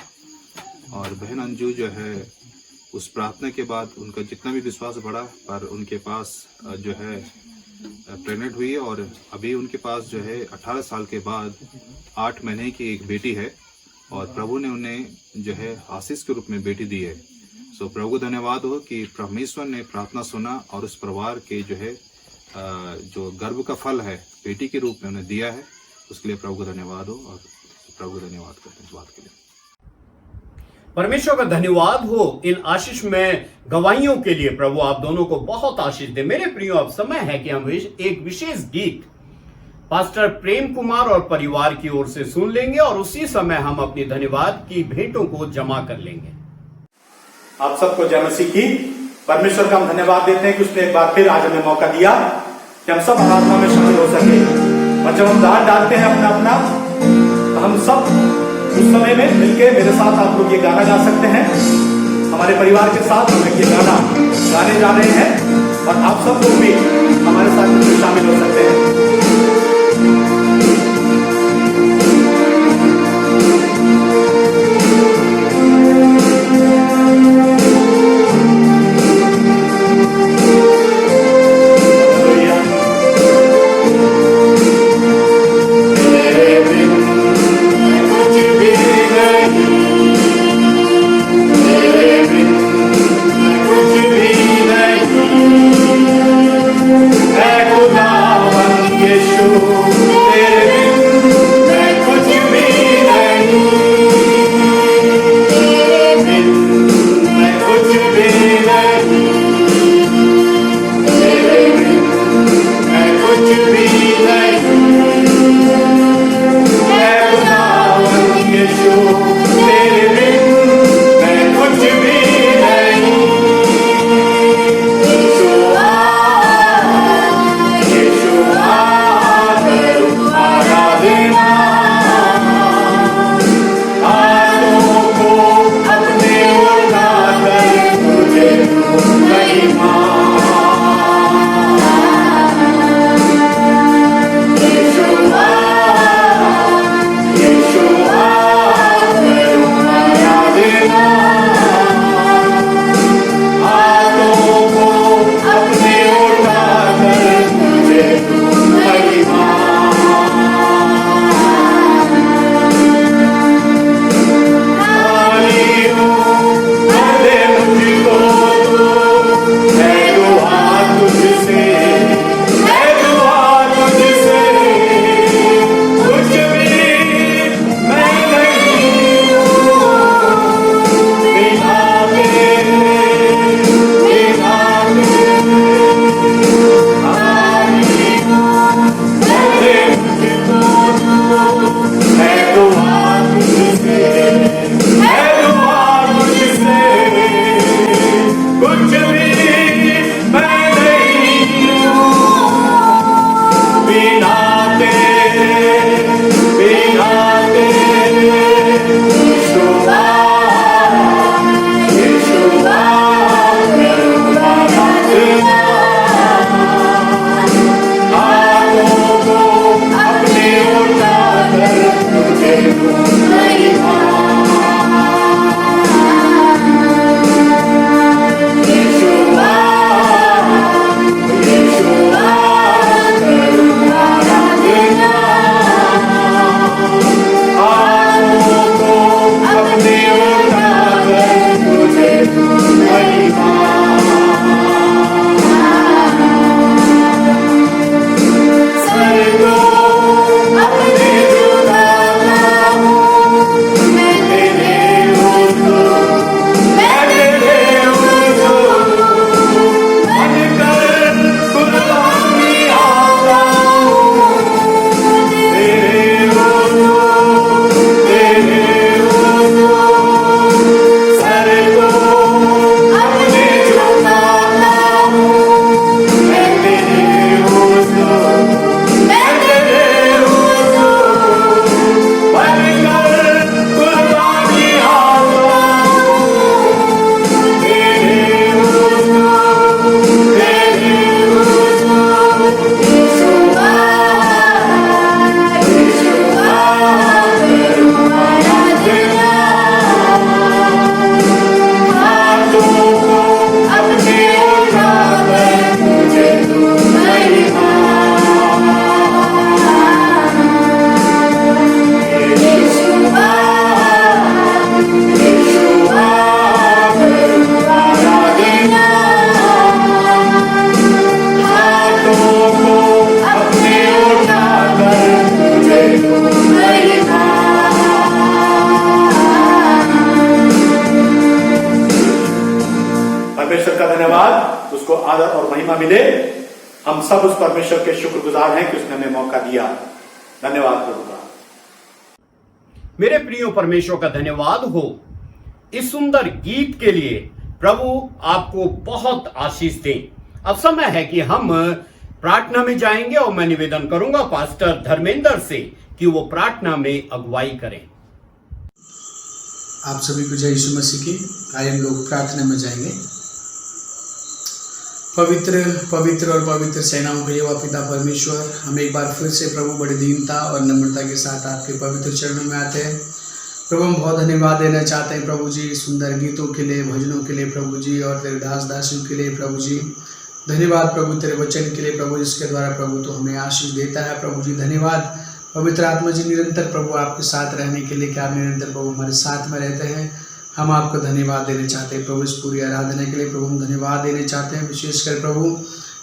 और बहन अंजू जो है उस प्रार्थना के बाद उनका जितना भी विश्वास बढ़ा पर उनके पास जो है प्रेग्नेंट हुई और अभी उनके पास जो है 18 साल के बाद 8 महीने की एक बेटी है और प्रभु ने उन्हें जो है आशीष के रूप में बेटी दी है। सो प्रभु को धन्यवाद हो कि परमेश्वर ने प्रार्थना सुना और उस परिवार के जो है जो गर्भ का फल है बेटी के रूप में उन्हें दिया है, उसके लिए प्रभु को धन्यवाद हो और प्रभु को धन्यवाद करते हैं इस बात के लिए। परमेश्वर का धन्यवाद हो इन आशीष में गवाहियों के लिए। प्रभु आप दोनों को बहुत आशीष दे। मेरे प्रियो, अब समय है कि हम एक विशेष गीत पास्टर प्रेम कुमार और परिवार की ओर से सुन लेंगे और उसी समय हम अपनी धन्यवाद की भेंटों को जमा कर लेंगे। आप सबको जय मसीह की। परमेश्वर का हम धन्यवाद देते हैं कि उसने एक बार फिर आज हमें मौका दिया कि हम सब आराधना में शामिल हो सके। और जब हम दान डालते हैं अपना अपना, तो हम सब उस समय में मिलके मेरे साथ आप लोग ये गाना गा सकते हैं। हमारे परिवार के साथ हम ये गाना गाने जा रहे हैं और आप सब लोग भी हमारे साथ इसमें शामिल हो सकते हैं। हम सब उस परमेश्वर के शुक्रगुजार हैं कि उसने हमें मौका दिया। धन्यवाद प्रभु का। मेरे प्रियो, परमेश्वर का धन्यवाद हो इस सुंदर गीत के लिए। प्रभु आपको बहुत आशीष दें। अब समय है कि हम प्रार्थना में जाएंगे और मैं निवेदन करूंगा पास्टर धर्मेंद्र से कि वो प्रार्थना में अगुवाई करें। आप सभी को जय यीशु मसीह की। आइए हम लोग प्रार्थना में जाएंगे। पवित्र पवित्र और पवित्र सेनाओं का यहोवा पिता परमेश्वर, हम एक बार फिर से प्रभु बड़ी दीनता और नम्रता के साथ आपके पवित्र चरणों में आते हैं। प्रभु हम बहुत धन्यवाद देना चाहते हैं प्रभु जी, सुंदर गीतों के लिए, भजनों के लिए प्रभु जी, और तेरे दास दासियों के लिए प्रभु जी। धन्यवाद प्रभु तेरे वचन के लिए प्रभु, जिसके द्वारा प्रभु तो हमें आशीष देता है प्रभु जी। धन्यवाद पवित्र आत्मा जी, निरंतर प्रभु आपके साथ रहने के लिए, क्या आप निरंतर प्रभु हमारे साथ में रहते हैं। हम आपको धन्यवाद देना चाहते हैं प्रभु इस पूरी आराधना के लिए। प्रभु हम धन्यवाद देना चाहते हैं, विशेषकर प्रभु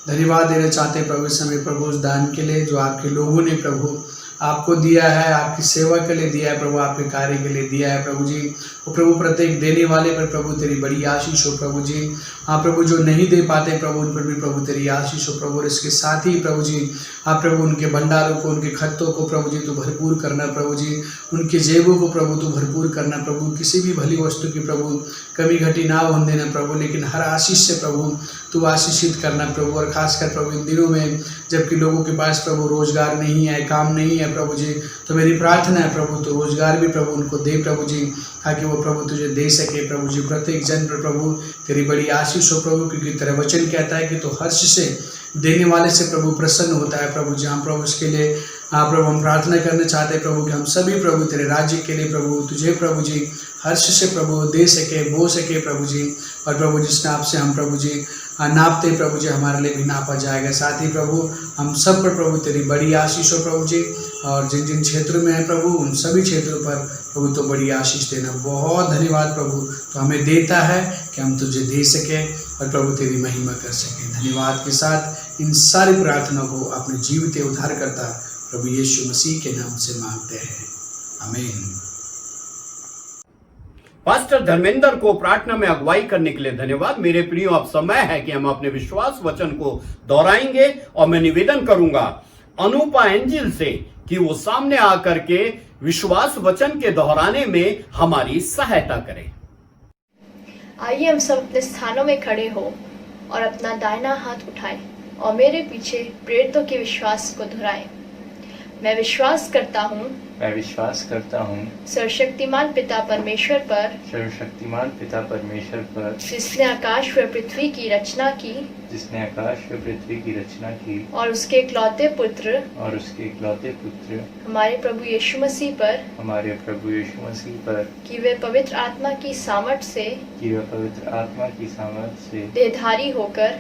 धन्यवाद देना चाहते हैं प्रभु इस समय प्रभु उस दान के लिए जो आपके लोगों ने प्रभु आपको दिया है, आपकी सेवा के लिए दिया है प्रभु, आपके कार्य के लिए दिया है प्रभु जी। वो प्रभु प्रत्येक देने वाले पर प्रभु तेरी बड़ी आशीष हो प्रभु जी। हाँ प्रभु, जो नहीं दे पाते प्रभु उन पर भी प्रभु तेरी आशीष हो प्रभु। और इसके साथ ही प्रभु जी आप प्रभु उनके भंडारों को, उनके खत्तों को प्रभु जी तो भरपूर करना प्रभु जी, उनके जेबों को प्रभु तो भरपूर करना प्रभु। किसी भी भली वस्तु की प्रभु कमी घटी ना होने देना प्रभु, लेकिन हर आशीष से प्रभु तू आशीषित करना प्रभु। और खासकर प्रभु इन दिनों में जबकि लोगों के पास प्रभु रोजगार नहीं है, काम नहीं है प्रभु जी, तो मेरी प्रार्थना है प्रभु तो रोजगार भी प्रभु उनको दे प्रभु जी, ताकि वो प्रभु तुझे दे सके प्रभु जी। प्रत्येक जन पर प्रभु तेरी बड़ी आशीष हो प्रभु, क्योंकि तेरा वचन कहता है कि तो हर्ष से देने वाले से प्रभु प्रसन्न होता है प्रभु जी। हम प्रभु उसके लिए प्रभु हम प्रार्थना करना चाहते हैं प्रभु कि हम सभी प्रभु तेरे राज्य के लिए प्रभु तुझे प्रभु जी हर्ष से प्रभु दे सके, बो सके प्रभु जी। और प्रभु जिस नाप से हम प्रभु जी नापते प्रभु जी हमारे लिए भी नापा जाएगा। साथ ही प्रभु हम सब पर प्रभु तेरी बड़ी आशीष हो प्रभु जी, और जिन जिन क्षेत्रों में है प्रभु उन सभी क्षेत्रों पर प्रभु तो बड़ी आशीष देना। बहुत धन्यवाद प्रभु तो हमें देता है कि हम तुझे दे सके और प्रभु तेरी महिमा कर सके। धन्यवाद के साथ इन सारी प्रार्थना को अपने जीवित उद्धार करता प्रभु यीशु मसीह के नाम से मांगते हैं, आमीन। पास्टर धर्मेंद्र को प्रार्थना में अगुवाई करने के लिए धन्यवाद। मेरे प्रियो, अब समय है कि हम अपने विश्वास वचन को दोहराएंगे और मैं निवेदन करूंगा अनुपा एंजिल से कि वो सामने आकर के विश्वास वचन के दोहराने में हमारी सहायता करें। आइए हम सब अपने स्थानों में खड़े हो और अपना दाहिना हाथ उठाएं और मेरे पीछे प्रेरितों के विश्वास को दोहराएं। मैं विश्वास करता हूँ सर्वशक्तिमान पिता परमेश्वर पर जिसने आकाश व पृथ्वी की रचना की और उसके इकलौते पुत्र हमारे प्रभु यीशु मसीह पर कि वे पवित्र आत्मा की सामर्थ से देहधारी होकर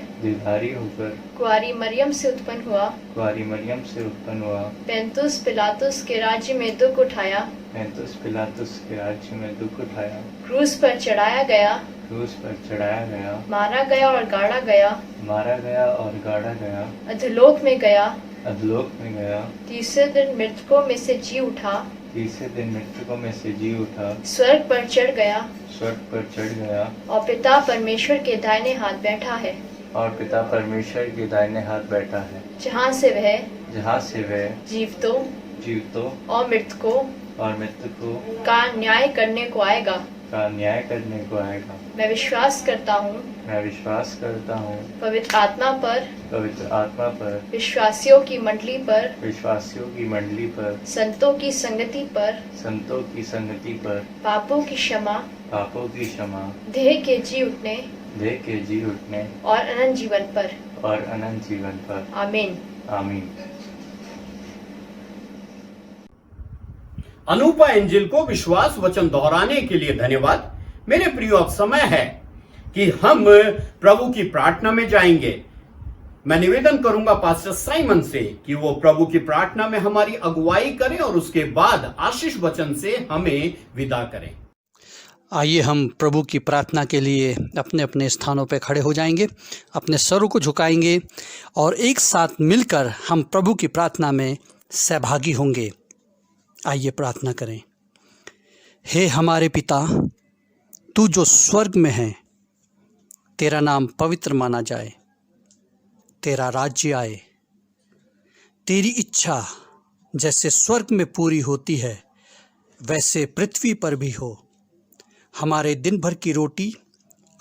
कुआरी मरियम से उत्पन्न हुआ, पेंतुस पिलातुस के राज्य में दुख उठाया, क्रूस पर चढ़ाया गया, मारा गया और गाड़ा गया, अधोलोक में गया, तीसरे दिन मृतकों में से जी उठा, स्वर्ग पर चढ़ गया और पिता परमेश्वर के दाहिने हाथ बैठा है, जहाँ से वह जीवितों और मृतकों का न्याय करने को आएगा। मैं विश्वास करता हूँ पवित्र आत्मा पर, विश्वासियों की मंडली पर, संतों की संगति पर, पापों की क्षमा, देह के जी उठने और अनंत जीवन पर, आमीन। अनुपा एंजिल को विश्वास वचन दोहराने के लिए धन्यवाद। मेरे प्रियो, अब समय है कि हम प्रभु की प्रार्थना में जाएंगे। मैं निवेदन करूंगा पास्टर साइमन से कि वो प्रभु की प्रार्थना में हमारी अगुवाई करें और उसके बाद आशीष वचन से हमें विदा करें। आइए हम प्रभु की प्रार्थना के लिए अपने अपने स्थानों पर खड़े हो जाएंगे, अपने सरों को झुकाएंगे और एक साथ मिलकर हम प्रभु की प्रार्थना में सहभागी होंगे। आइए प्रार्थना करें। हे हमारे पिता, तू जो स्वर्ग में है, तेरा नाम पवित्र माना जाए। तेरा राज्य आए, तेरी इच्छा जैसे स्वर्ग में पूरी होती है वैसे पृथ्वी पर भी हो। हमारे दिन भर की रोटी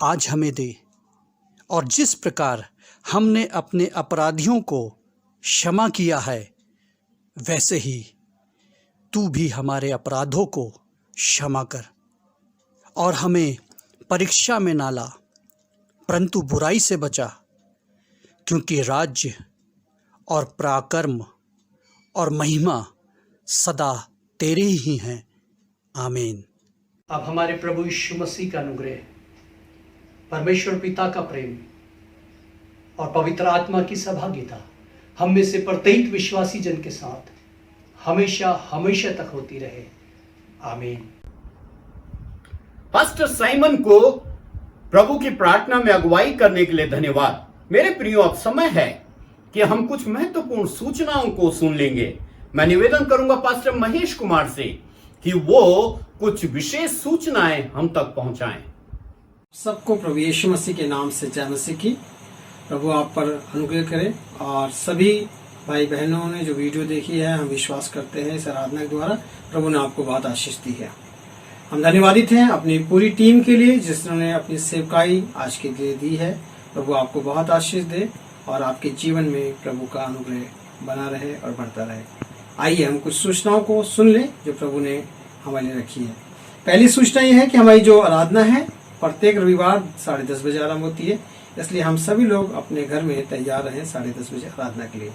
आज हमें दे, और जिस प्रकार हमने अपने अपराधियों को क्षमा किया है वैसे ही तू भी हमारे अपराधों को क्षमा कर, और हमें परीक्षा में ना ला परंतु बुराई से बचा, क्योंकि राज्य और पराक्रम और महिमा सदा तेरे ही हैं। आमीन। अब हमारे प्रभु यीशु मसीह का अनुग्रह, परमेश्वर पिता का प्रेम और पवित्र आत्मा की सहभागिता हम में से प्रत्येक विश्वासी जन के साथ हमेशा हमेशा तक होती रहे। आमीन। पास्टर साइमन को प्रभु की प्रार्थना में अगुवाई करने के लिए धन्यवाद। मेरे प्रियो, अब समय है कि हम कुछ महत्वपूर्ण सूचनाओं को सुन लेंगे। मैं निवेदन करूंगा पास्टर महेश कुमार से कि वो कुछ विशेष सूचनाएं हम तक पहुंचाएं। सबको प्रभु यीशु मसीह के नाम से जय मसीह की। प्रभु आप पर अनुग्रह करे, और सभी भाई बहनों ने जो वीडियो देखी है, हम विश्वास करते हैं इस आराधना के द्वारा प्रभु ने आपको बहुत आशीष दी है। हम धन्यवादित हैं अपनी पूरी टीम के लिए जिन्होंने अपनी सेवकाई आज के लिए दी है। प्रभु आपको बहुत आशीष दे और आपके जीवन में प्रभु का अनुग्रह बना रहे और बढ़ता रहे। आइए हम कुछ सूचनाओं को सुन लें जो प्रभु ने हमारे लिए रखी है। पहली सूचना यह है कि हमारी जो आराधना है प्रत्येक रविवार 10:30 बजे आरंभ होती है, इसलिए हम सभी लोग अपने घर में तैयार रहें 10:30 बजे आराधना के लिए।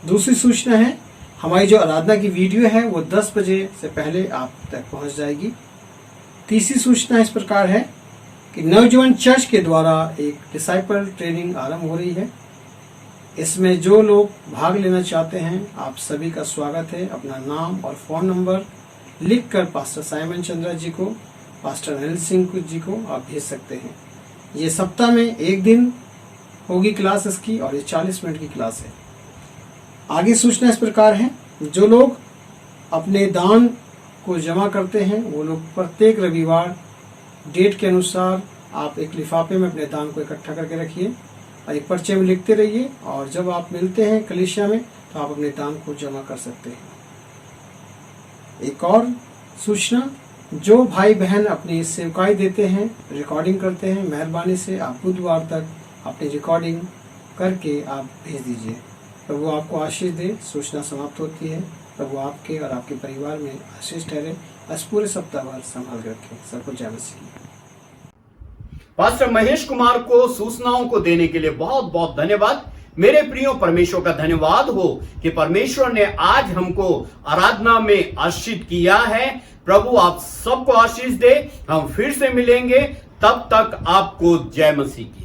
दूसरी सूचना है हमारी जो आराधना की वीडियो है वो 10 बजे से पहले आप तक पहुंच जाएगी। तीसरी सूचना इस प्रकार है कि नवजीवन चर्च के द्वारा एक डिसाइपल ट्रेनिंग आरंभ हो रही है। इसमें जो लोग भाग लेना चाहते हैं आप सभी का स्वागत है। अपना नाम और फोन नंबर लिखकर पास्टर साइमन चंद्रा जी को, पास्टर अनिल सिंह जी को आप भेज सकते हैं। ये सप्ताह में एक दिन होगी क्लास इसकी, और ये 40 मिनट की क्लास है। आगे सूचना इस प्रकार है, जो लोग अपने दान को जमा करते हैं वो लोग प्रत्येक रविवार डेट के अनुसार आप एक लिफाफे में अपने दान को इकट्ठा करके रखिए और एक पर्चे में लिखते रहिए, और जब आप मिलते हैं कलीसिया में तो आप अपने दान को जमा कर सकते हैं। एक और सूचना, जो भाई बहन अपनी सेवकाई देते हैं, रिकॉर्डिंग करते हैं, मेहरबानी से आप बुधवार तक अपनी रिकॉर्डिंग करके आप भेज दीजिए। प्रभु आपको आशीष दे। सूचना समाप्त होती है। प्रभु आपके और आपके परिवार में आशीष ठहरे। इस पूरे सप्ताह भर संभाल रखें। सबको जय मसीह। पास्टर महेश कुमार को सूचनाओं को देने के लिए बहुत बहुत धन्यवाद। मेरे प्रियो, परमेश्वर का धन्यवाद हो कि परमेश्वर ने आज हमको आराधना में आशीष किया है। प्रभु आप सबको आशीष दे। हम फिर से मिलेंगे, तब तक आपको जय मसीह की।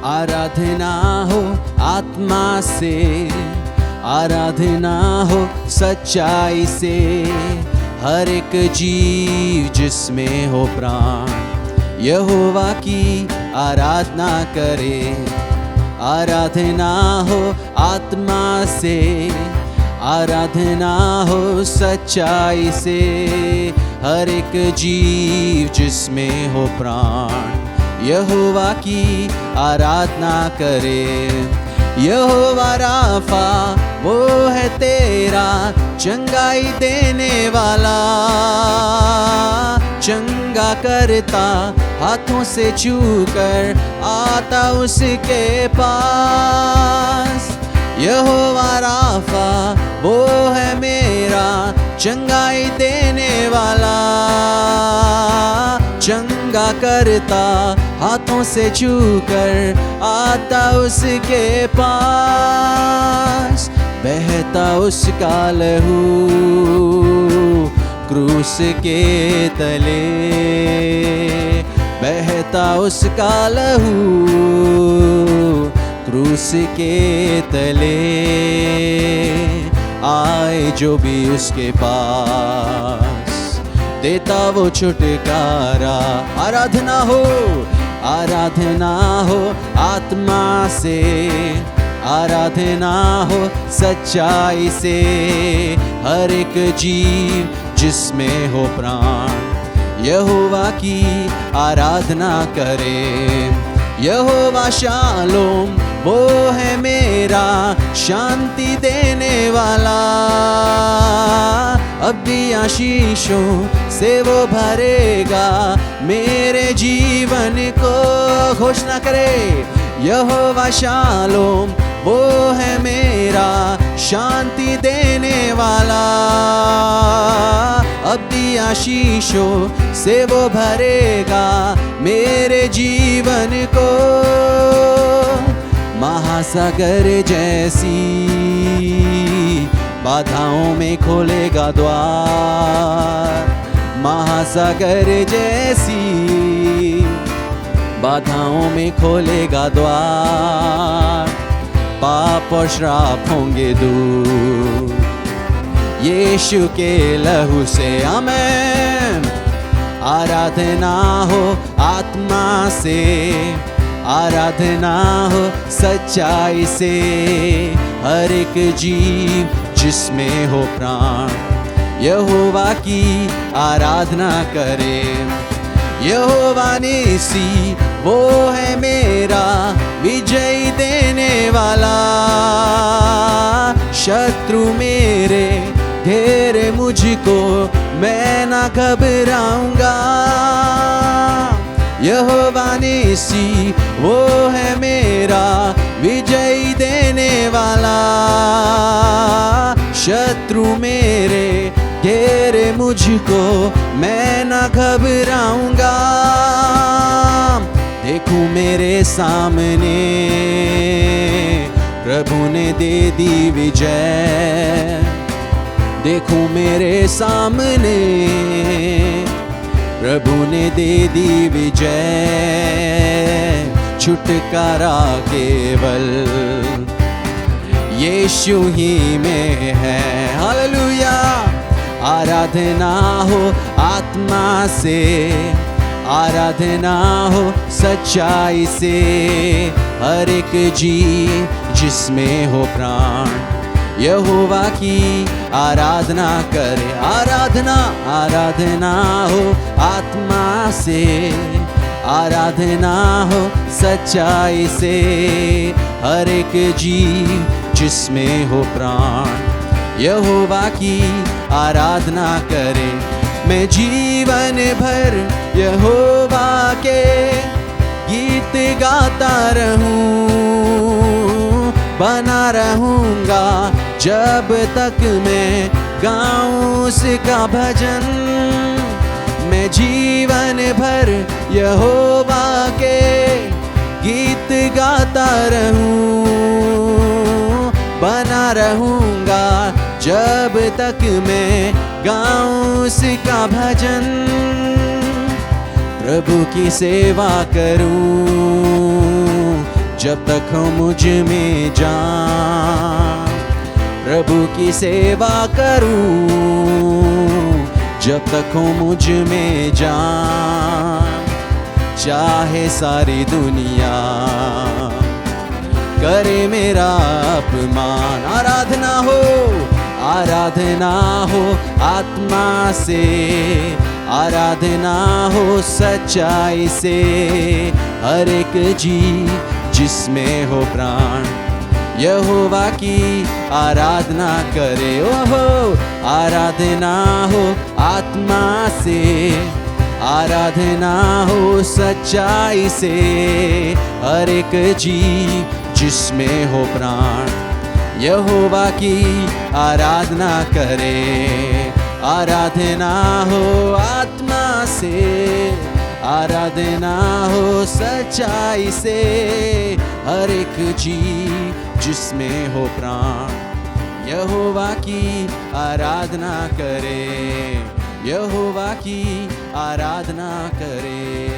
आराधना हो आत्मा से, आराधना हो सच्चाई से, हर एक जीव जिसमें हो प्राण यहोवा की आराधना करे। आराधना हो आत्मा से, आराधना हो सच्चाई से, हर एक जीव जिसमें हो प्राण यहोवा की आराधना करे। यहोवा राफा वो है तेरा चंगाई देने वाला, चंगा करता हाथों से छूकर आता उसके पास। यहोवा राफा वो है मेरा चंगाई देने वाला, चंगा करता हाथों से छूकर आता उसके पास। बहता उसका लहू क्रूस के तले, बहता उसका लहू क्रूस के तले। आए जो भी उसके पास देता वो छुटकारा। आराधना हो, आराधना हो आत्मा से, आराधना हो सच्चाई से, हर एक जीव जिसमें हो प्राण यहोवा की आराधना करे। यहोवा शालोम वो है मेरा शांति देने वाला, अब भी आशीषों से वो भरेगा मेरे जीवन को। घोषणा करे, यहोवा शालोम वो है मेरा शांति देने वाला, अब भी आशीषों से वो भरेगा मेरे जीवन को। महासागर जैसी बाधाओं में खोलेगा द्वार, महासागर जैसी बाधाओं में खोलेगा द्वार। पाप और श्राप होंगे दूर यीशु के लहू से। आमेन। आराधना हो आत्मा से, आराधना हो सच्चाई से, हर एक जीव जिसमें हो प्राण यहोवा की आराधना करे। यहोवा निसी वो है मेरा विजय देने वाला, शत्रु मेरे घेरे मुझको मैं ना घबराऊंगा। यहोवा निसी वो है मेरा विजय देने वाला, शत्रु मेरे घेरे मुझको मैं न घबराऊंगा। देखूं मेरे सामने प्रभु ने दे दी विजय, देखूं मेरे सामने प्रभु ने दे दी विजय। छुटकारा केवल यीशु ही में है। हालेलुया। आराधना हो आत्मा से, आराधना हो सच्चाई से, हर एक जीव जिसमें हो प्राण यहोवा की आराधना करे। आराधना, आराधना हो आत्मा से, आराधना हो सच्चाई से, हर एक जीव जिसमें हो प्राण यहोवा की आराधना करे। मैं जीवन भर यहोवा के गीत गाता रहूं, बना रहूंगा जब तक मैं गाऊं उसका भजन। मैं जीवन भर यहोवा के गीत गाता रहूं, बना रहूंगा जब तक मैं गाऊं उसका भजन। प्रभु की सेवा करूं जब तक हो मुझ में जान, प्रभु की सेवा करूं जब तक हो मुझ में जान। चाहे सारी दुनिया करे मेरा अपमान। आराधना हो, आराधना हो आत्मा से, आराधना हो सच्चाई से, हर एक जीव जिसमें हो प्राण यहोवा की आराधना करे। ओहो, आराधना हो आत्मा से, आराधना हो सच्चाई से, हर एक जीव जिसमें हो प्राण यहोवा की आराधना करे। आराधना हो आत्मा से, आराधना हो सच्चाई से, हर एक जीव जिसमें हो प्राण यहोवा की आराधना करे, यहोवा की आराधना करे।